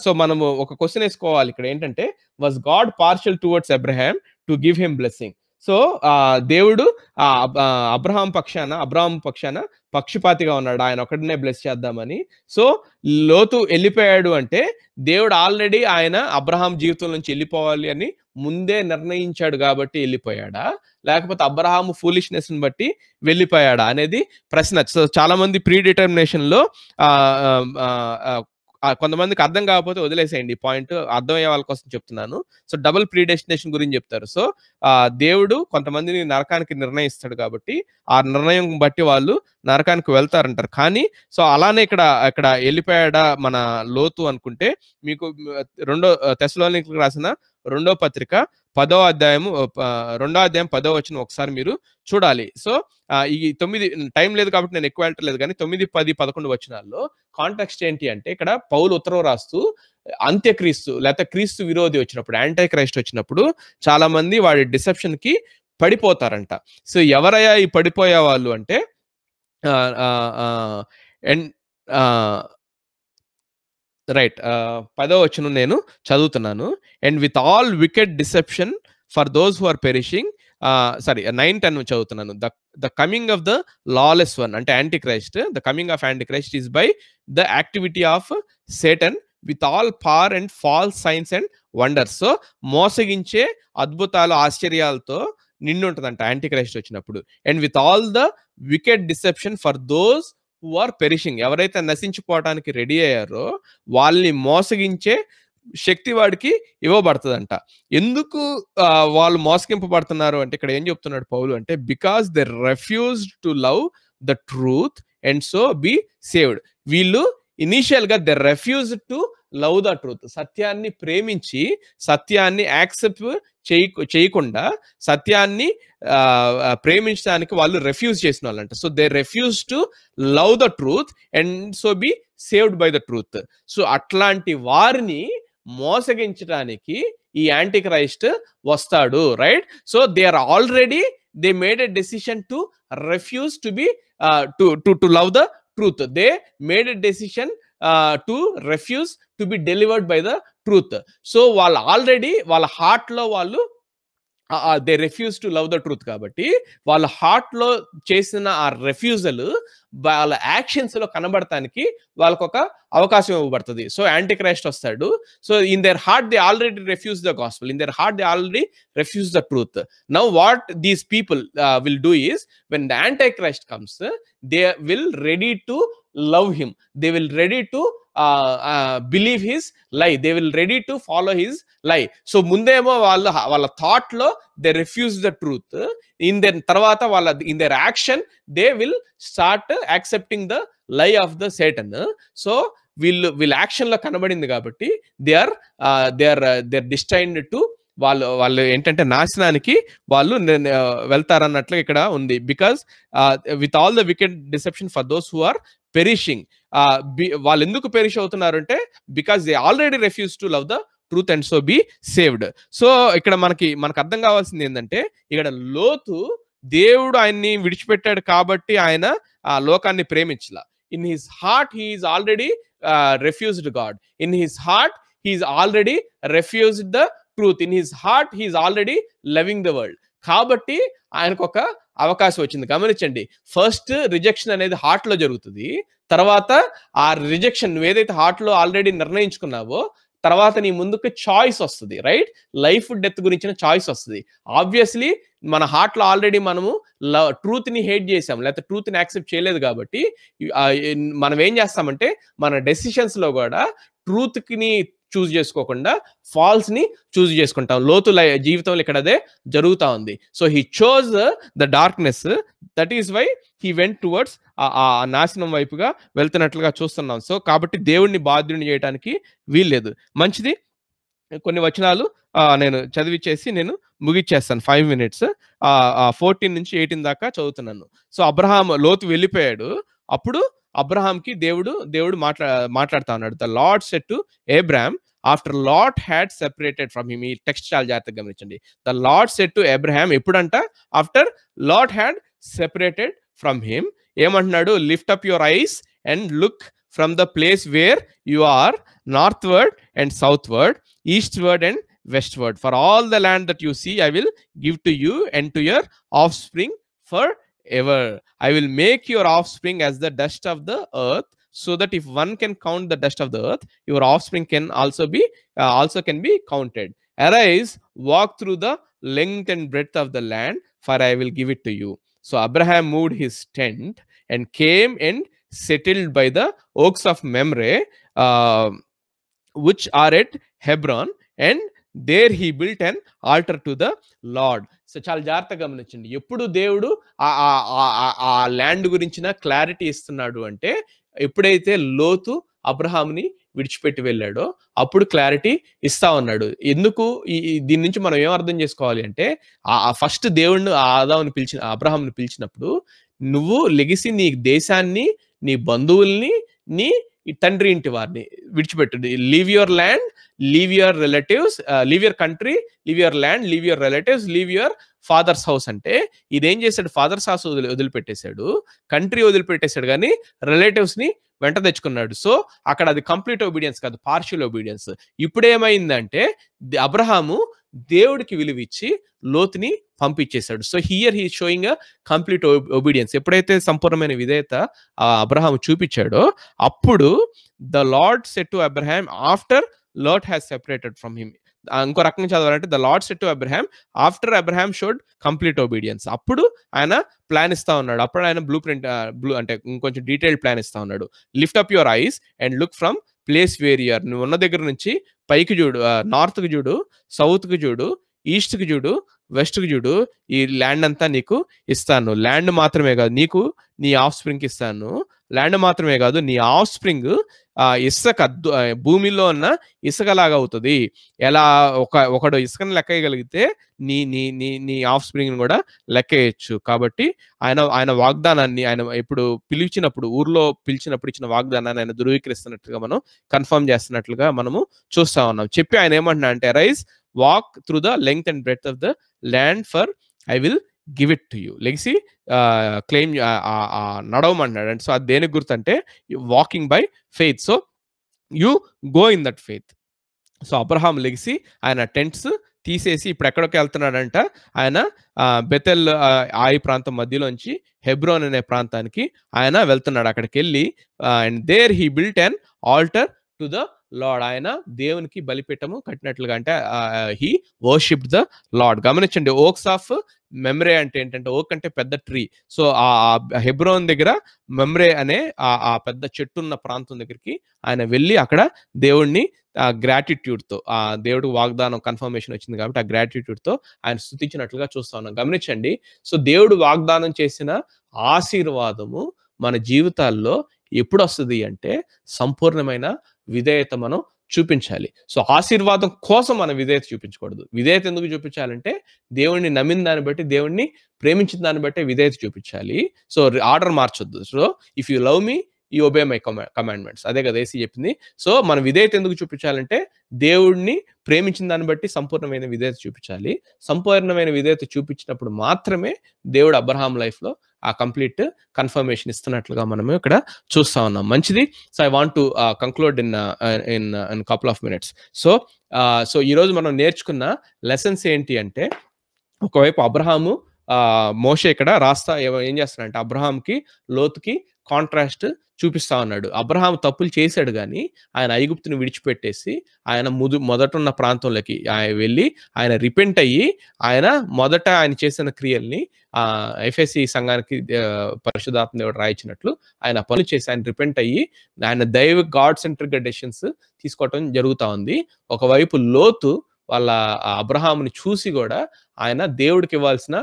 సో మనము ఒక క్వశ్చన్ వేసుకోవాలి ఇక్కడ ఏంటంటే, was God partial towards Abraham to give him blessing? So దేవుడు అబ్రహాం పక్షాన పక్షపాతిగా ఉన్నాడు, ఆయన ఒకటినే బ్లెస్ చేద్దామని. సో లోతు వెళ్ళిపోయాడు అంటే దేవుడు ఆల్రెడీ ఆయన అబ్రహాం జీవితం నుంచి వెళ్ళిపోవాలి అని ముందే నిర్ణయించాడు కాబట్టి వెళ్ళిపోయాడా, లేకపోతే అబ్రహాము ఫూలిష్నెస్ ని బట్టి వెళ్ళిపోయాడా అనేది ప్రశ్న. సో చాలా మంది ప్రీ డిటర్మినేషన్ లో కొంతమందికి అర్థం కాకపోతే వదిలేసేయండి, ఈ పాయింట్ అర్థమయ్యే వాళ్ళ కోసం చెప్తున్నాను. సో డబుల్ ప్రీడెస్టినేషన్ గురించి చెప్తారు. సో దేవుడు కొంతమందిని నరకానికి నిర్ణయిస్తాడు కాబట్టి ఆ నిర్ణయం బట్టి వాళ్ళు నరకానికి వెళ్తారంటారు. కానీ సో అలానే ఇక్కడ వెళ్ళిపోయాడా మన లోతు అనుకుంటే, మీకు 2 తెస్సలోనికీయులకు రాసిన 2వ పత్రిక 10వ అధ్యాయం 10వ వచనం ఒకసారి మీరు చూడాలి. సో ఈ 9 టైం లేదు కాబట్టి నేను ఎక్కువ వెళ్ళట్లేదు, కానీ 9, 10, 11 వచనాల్లో కాంటెక్స్ట్ ఏంటి అంటే, ఇక్కడ పౌలు ఉత్తరం రాస్తూ అంత్యక్రీస్తు లేకపోతే క్రీస్తు విరోధి వచ్చినప్పుడు, యాంటీ క్రైస్ట్ వచ్చినప్పుడు చాలా మంది వాడి డిసెప్షన్ కి పడిపోతారంట. సో ఎవరయ్యా ఈ పడిపోయే వాళ్ళు అంటే, రైట్ 10వ వచనం నేను చదువుతున్నాను. And with all wicked deception for those who are perishing, 9-10 చదువుతున్నాను. The coming of the lawless one అంటే antichrist, the coming of antichrist is by the activity of Satan with all power and false signs and wonders. So మోసగించే అద్భుతాలు, ఆశ్చర్యాలతో నిండి ఉంటదంట యాంటీ క్రైస్ట్ వచ్చినప్పుడు. And with all the wicked deception for those who are perishing, ఎవరైతే నశించిపోవటానికి రెడీ అయ్యారో వాళ్ళని మోసగించే శక్తి వాడికి ఇవ్వబడుతుందంట. ఎందుకు వాళ్ళు మోసగింపబడుతున్నారు అంటే ఇక్కడ ఏం చెప్తున్నాడు పౌలు అంటే, because they refused to love the truth and so be saved. వీళ్ళు ఇనీషియల్ గా they refuse to love the truth, సత్యాన్ని ప్రేమించి సత్యాన్ని యాక్సెప్ట్ చేయకుండా సత్యాన్ని ప్రేమించడానికి వాళ్ళు రెఫ్యూజ్ చేసిన వాళ్ళంట. So they refuse to love the truth and so be saved by the truth. So అట్లాంటి వారిని మోసగించడానికి ఈ యాంటీ క్రైస్ట్ వస్తాడు, right? So they are already they made a decision to refuse to be to love the truth. They made a decision to refuse to be delivered by the truth. So వాళ్ళు ఆల్రెడీ వాళ్ళ హార్ట్ లో వాళ్ళు they refuse to love the truth కాబట్టి వాళ్ళ హార్ట్ లో చేసిన ఆ రిఫ్యూజల్ వాళ్ళ యాక్షన్స్ లో కనబడటానికి వాళ్ళకు ఒక అవకాశం ఇవ్వబడుతుంది. సో యాంటీ క్రైస్ట్ వస్తాడు. So in their heart they already refuse the gospel, in their heart they already refuse the truth. Now what these people will do is, when the Antichrist comes they will ready to love him, they will ready to believe his lie, they will ready to follow his lie. So ముందేమో వాళ్ళ థాట్ లో they refuse the truth, in then తర్వాత వాళ్ళ in their action they will start accepting the లై ఆఫ్ ద సేటన్. సో వీళ్ళ యాక్షన్ లో కనబడింది కాబట్టి దే ఆర్ డిస్టైన్డ్ టు వాళ్ళు ఏంటంటే నాశనానికి వాళ్ళు వెళ్తారన్నట్లు ఇక్కడ ఉంది. Because with all the wicked deception for those who are perishing, వాళ్ళు ఎందుకు పెరిష్ అవుతున్నారు అంటే because they already refuse to love the truth and so be saved. So ఇక్కడ మనకు అర్థం కావాల్సింది ఏంటంటే, ఇక్కడ లోతు దేవుడు ఆయన్ని విడిచిపెట్టాడు కాబట్టి ఆయన ఆ లోకాన్ని ప్రేమించలా. In his heart he is already refused God, in his heart he is already refused the truth, in his heart he is already loving the world. కాబట్టి ఆయనకు ఒక అవకాశం వచ్చింది. గమనించండి, ఫస్ట్ రిజెక్షన్ అనేది హార్ట్ లో జరుగుతుంది, తర్వాత ఆ రిజెక్షన్ నువ్వు ఏదైతే హార్ట్ లో ఆల్రెడీ నిర్ణయించుకున్నావో తర్వాత నీ ముందుకు చాయిస్ వస్తుంది, రైట్? లైఫ్ డెత్ గురించిన చాయిస్ వస్తుంది. ఆబ్వియస్లీ మన హార్ట్ లో ఆల్రెడీ మనము ట్రూత్ ని హేట్ చేసాం, లేకపోతే ట్రూత్ ని యాక్సెప్ట్ చేయలేదు కాబట్టి మనం ఏం చేస్తామంటే మన డెసిషన్స్ లో కూడా ట్రూత్ ని చూస్ చేసుకోకుండా ఫాల్స్ ని చూస్ చేసుకుంటాం. లోతు జీవితంలో ఇక్కడ అదే జరుగుతా ఉంది. So he chose the darkness, that is why he went towards ఆ నాశనం వైపుగా వెళ్తున్నట్లుగా చూస్తున్నాం. సో కాబట్టి దేవుడిని బాధ్యుడిని చేయడానికి వీల్లేదు. మంచిది, కొన్ని వచనాలు నేను చదివిచ్చేసి నేను ముగిచ్చేస్తాను. 5 minutes 14 నుంచి 18 దాకా చదువుతున్నాను. సో లోతు వెళ్ళిపోయాడు. అప్పుడు అబ్రహాంకి దేవుడు మాట్లాడుతా ఉన్నాడు. The Lord said to Abraham after Lot had separated from him. ఈ టెక్స్ట్ చాలా జాగ్రత్తగా గమనించండి. The Lord said to Abraham, ఎప్పుడంట? After Lot had separated from him. ఏమంటున్నాడు? Lift up your eyes and look from the place where you are, northward and southward, eastward and westward. For all the land that you see, I will give to you and to your offspring forever. I will make your offspring as the dust of the earth, so that if one can count the dust of the earth, your offspring can also be counted. Arise, walk through the length and breadth of the land, for I will give it to you. So Abraham moved his tent and came and settled by the oaks of Mamre, which are at Hebron, and there he built an altar to the Lord. So చాలా జాగ్రత్తగా గమనించండి. ఎప్పుడు దేవుడు ఆ ల్యాండ్ గురించిన క్లారిటీ ఇస్తున్నాడు అంటే, ఎప్పుడైతే లోతు అబ్రహాముని విడిచిపెట్టి వెళ్ళాడో అప్పుడు క్లారిటీ ఇస్తా ఉన్నాడు. ఎందుకు దీని నుంచి మనం ఏం అర్థం చేసుకోవాలి అంటే, ఫస్ట్ దేవుడిని అబ్రహాముని పిలిచినప్పుడు నువ్వు లెగిసి నీ దేశాన్ని, నీ బంధువుల్ని, నీ తండ్రి ఇంటి వారిని విడిచిపెట్టు. Leave your land, leave your relatives, leave your country, leave your land, leave your relatives, leave your father's house. అంటే ఇదేం చేశాడు? ఫాదర్స్ హౌస్ వదిలిపెట్టేశాడు, కంట్రీ వదిలిపెట్టేశాడు, కానీ రిలేటివ్స్ ని వెంట తెచ్చుకున్నాడు. సో అక్కడ అది కంప్లీట్ ఒబీడియన్స్ కాదు, పార్షియల్ ఒబీడియన్స్. ఇప్పుడు ఏమైందంటే అబ్రహాము దేవుడికి విలువిచ్చి లోతుని పంపించేశాడు. So here he showing a complete obedience. ఎప్పుడైతే సంపూర్ణమైన విధేయత అబ్రహాము చూపించాడో అప్పుడు the Lord said to Abraham after lot has separated from him. ఇంకో రకంగా చదవాలంటే the Lord said to Abraham after Abraham showed complete obedience. అప్పుడు ఆయన ప్లాన్ ఇస్తా ఉన్నాడు. అప్పుడు ఆయన బ్లూ ప్రింట్ అంటే ఇంకొంచెం డీటెయిల్డ్ ప్లాన్ ఇస్తా ఉన్నాడు. Lift up your eyes and look from place where you are. నువ్వు ఉన్న దగ్గర నుంచి పైకి చూడు, నార్త్‌కి చూడు, సౌత్‌కి చూడు, ఈస్ట్‌కి చూడు, వెస్ట్‌కి చూడు. ఈ ల్యాండ్ అంతా నీకు ఇస్తాను. ల్యాండ్ మాత్రమే కాదు, నీకు నీ ఆఫ్ స్ప్రింగ్‌కి ఇస్తాను. ల్యాండ్ మాత్రమే కాదు, నీ ఆఫ్ స్ప్రింగ్ ఇసుక భూమిలో ఉన్న ఇసుకలాగా అవుతది. ఎలా ఒకడు ఇసుకని లెక్కేయగలిగితే నీ నీ నీ నీ ఆఫ్ స్ప్రింగ్‌ని కూడా లెక్కేయొచ్చు. కాబట్టి ఆయన వాగ్దానాన్ని ఆయన ఇప్పుడు ఊర్లో పిలిచినప్పుడు ఇచ్చిన వాగ్దానాన్ని ఆయన ధృవీకరిస్తున్నట్లుగా మనం కన్ఫర్మ్ చేస్తున్నట్లుగా మనము చూస్తా ఉన్నాం. చెప్పి ఆయన ఏమంటున్నా అంటే rise walk through the length and breadth of the land for I will give it to you. లెగ్సి క్లెయిమ్ నడవమంటున్నాడు. అండ్ సో అది దేనికి గుర్తంటే walking by faith. So you go in that faith. So Abraham లెగిసి ఆయన టెంట్స్ తీసేసి ఇప్పుడు ఎక్కడికి వెళ్తున్నాడంట, ఆయన బెతెల్ ఆయి ప్రాంతం మధ్యలోంచి హెబ్రోన్ అనే ప్రాంతానికి ఆయన వెళ్తున్నాడు. అక్కడికి వెళ్ళి and there he built an altar to the lord. ఆయన దేవునికి బలిపీఠము కట్టినట్లుగా, అంటే హీ వర్షిప్డ్ ద లార్డ్. గమనించండి, ఓక్స్ ఆఫ్ మెమ్రే అంటే ఏంటంటే, ఓక్ అంటే పెద్ద ట్రీ. సో ఆ హెబ్రోన్ దగ్గర మెమ్రే అనే ఆ పెద్ద చెట్టు ఉన్న ప్రాంతం దగ్గరికి ఆయన వెళ్ళి అక్కడ దేవుణ్ణి గ్రాటిట్యూడ్తో, ఆ దేవుడికి వాగ్దానం కన్ఫర్మేషన్ వచ్చింది కాబట్టి ఆ గ్రాటిట్యూడ్తో ఆయన స్తుతించినట్లుగా చూస్తా ఉన్నాం. గమనించండి, సో దేవుడు వాగ్దానం చేసిన ఆశీర్వాదము మన జీవితాల్లో ఎప్పుడు వస్తుంది అంటే సంపూర్ణమైన విధేయత మనం చూపించాలి. సో ఆశీర్వాదం కోసం మనం విధేయత చూపించకూడదు. విధేయత ఎందుకు చూపించాలంటే దేవుణ్ణి నమ్మిన దాన్ని బట్టి, దేవుణ్ణి ప్రేమించిన దాన్ని బట్టి విధేయత చూపించాలి. సో ఆర్డర్ మార్చొద్దు. So if you love me you obey my commandments. అదే కదా యేసు చెప్పింది. సో మన విధేయత ఎందుకు చూపించాలంటే దేవుడిని ప్రేమించిన దాన్ని బట్టి సంపూర్ణమైన విధేయత చూపించాలి. సంపూర్ణమైన విధేయత చూపించినప్పుడు మాత్రమే దేవుడు అబ్రహాం లైఫ్లో ఆ కంప్లీట్ కన్ఫర్మేషన్ ఇస్తున్నట్లుగా మనము ఇక్కడ చూస్తా ఉన్నాం. మంచిది. So I want to conclude in couple of minutes. So ఈరోజు మనం నేర్చుకున్న లెసన్స్ ఏంటి అంటే, ఒకవైపు అబ్రహాము మోషే ఇక్కడ రాస్తా ఏం చేస్తాడంటే అబ్రహాంకి లోతుకి కాంట్రాస్ట్ చూపిస్తా ఉన్నాడు. అబ్రహాం తప్పులు చేశాడు కానీ ఆయన ఐగుప్తుని విడిచిపెట్టేసి ఆయన మొదటున్న ప్రాంతంలోకి వెళ్ళి ఆయన రిపెంట్ అయ్యి మొదట ఆయన చేసిన క్రియల్ని ఎఫెసీ సంఘానికి పరిశుద్ధాత్మ దేవుడు రాయించినట్లు ఆయన పనులు చేసి ఆయన రిపెంట్ అయ్యి ఆయన గాడ్ సెంట్రిక్ డెసిషన్స్ తీసుకోవటం జరుగుతా ఉంది. ఒకవైపు లోతు వాళ్ళ అబ్రహాముని చూసి కూడా ఆయన దేవుడికి ఇవ్వాల్సిన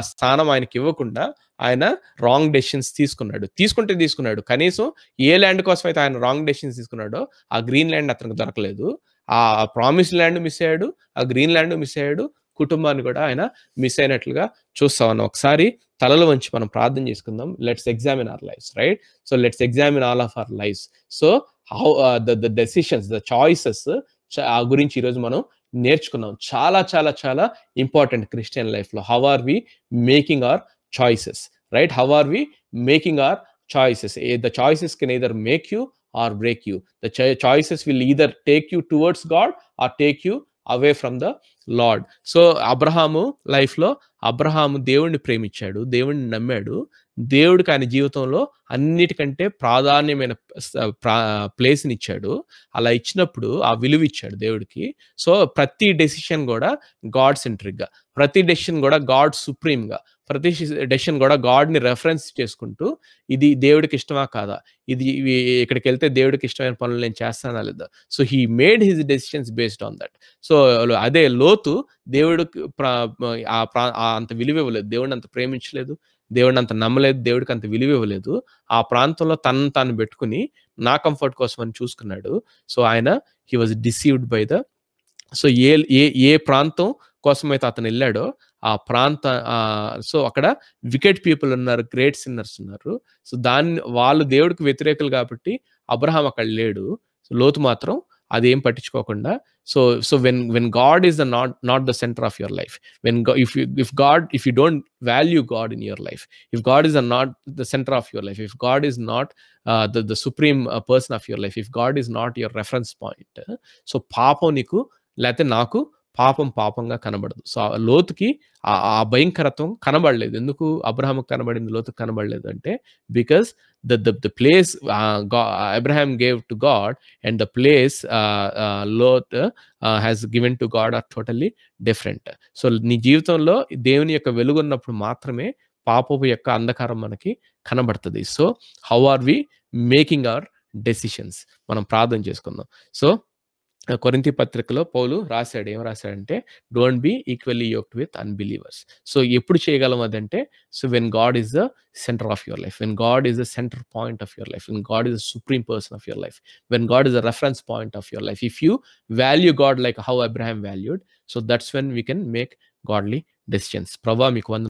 స్థానం ఆయనకి ఇవ్వకుండా ఆయన రాంగ్ డెసిషన్స్ తీసుకున్నాడు. కనీసం ఏ ల్యాండ్ కోసం అయితే ఆయన రాంగ్ డెసిషన్స్ తీసుకున్నాడో ఆ గ్రీన్ ల్యాండ్ అతనికి దొరకలేదు. ఆ ప్రామిస్ ల్యాండ్ మిస్ అయ్యాడు, ఆ గ్రీన్ ల్యాండ్ మిస్ అయ్యాడు, కుటుంబాన్ని కూడా ఆయన మిస్ అయినట్లుగా చూస్తా ఉన్నాం. ఒకసారి తలలు వంచి మనం ప్రార్థన చేసుకుందాం. Let's examine our lives, right? So let's examine all of our lives. So how the decisions, the choices గురించి ఈరోజు మనం నేర్చుకున్నాం. చాలా చాలా చాలా ఇంపార్టెంట్ క్రిస్టియన్ లైఫ్లో. How are we making our choices, right? How are we making our choices? The choices can either make you or break you. The choices will either take you towards God or take you away from the Lord. So Abraham లైఫ్లో అబ్రహాము దేవుణ్ణి ప్రేమించాడు, దేవుణ్ణి నమ్మాడు. దేవుడికి ఆయన జీవితంలో అన్నిటికంటే ప్రాధాన్యమైన ప్లేస్ని ఇచ్చాడు. అలా ఇచ్చినప్పుడు ఆ విలువ ఇచ్చాడు దేవుడికి. సో ప్రతి డెసిషన్ కూడా గాడ్ సెంట్రిక్గా, ప్రతి డెసిషన్ కూడా గాడ్ సుప్రీంగా, ప్రతి డెసిషన్ కూడా గాడ్ని రెఫరెన్స్ చేసుకుంటూ ఇది దేవుడికి ఇష్టమా కాదా, ఇక్కడికి వెళ్తే దేవుడికి ఇష్టమైన పనులు నేను చేస్తానా లేదా. So he made his decisions based on that. So అదే లోతు దేవుడికి అంత విలువ ఇవ్వలేదు, దేవుడిని అంత ప్రేమించలేదు, దేవుడిని అంత నమ్మలేదు, దేవుడికి అంత విలువ ఇవ్వలేదు. ఆ ప్రాంతంలో తాను పెట్టుకుని నా కంఫర్ట్ కోసం అని చూసుకున్నాడు. So he was deceived by the, so ఏ ప్రాంతం కోసమైతే అతను వెళ్ళాడో ఆ సో అక్కడ వికెట్ పీపుల్ ఉన్నారు, గ్రేట్ సిన్నర్స్ ఉన్నారు. సో వాళ్ళు దేవుడికి వ్యతిరేకులు కాబట్టి అబ్రహాం అక్కడ లేడు. సో లోతు మాత్రం అదేం పట్టించుకోకుండా, so when God is not the center of your life, if you don't value God in your life, if God is not the center of your life, if God is not the supreme person of your life, if God is not your reference point, so పాపం నీకు లేకపోతే నాకు పాపంగా కనబడదు. సో లోతుకి ఆ భయంకరత్వం కనబడలేదు. ఎందుకు అబ్రహాముకు కనబడింది, లోతుకు కనబడలేదు అంటే because the place Abraham gave to God and the place Lot has given to God are totally different. So నీ జీవితంలో దేవుని యొక్క వెలుగున్నప్పుడు మాత్రమే పాపపు యొక్క అంధకారం మనకి కనబడుతుంది. So how are we making our decisions? మనం ప్రార్థన చేసుకుందాం. సో కొరింథీ పత్రికలో పౌలు రాశాడు, ఏం రాశాడంటే don't be equally yoked with unbelievers. So ఎప్పుడు చేయగలం అదంటే, so when God is the centre of your life, when God is the centre point of your life, when God is the supreme person of your life, when God is the reference point of your life. If you value God like how Abraham valued, so that's when we can make godly decisions. ప్రభా మీకు వందనాలు.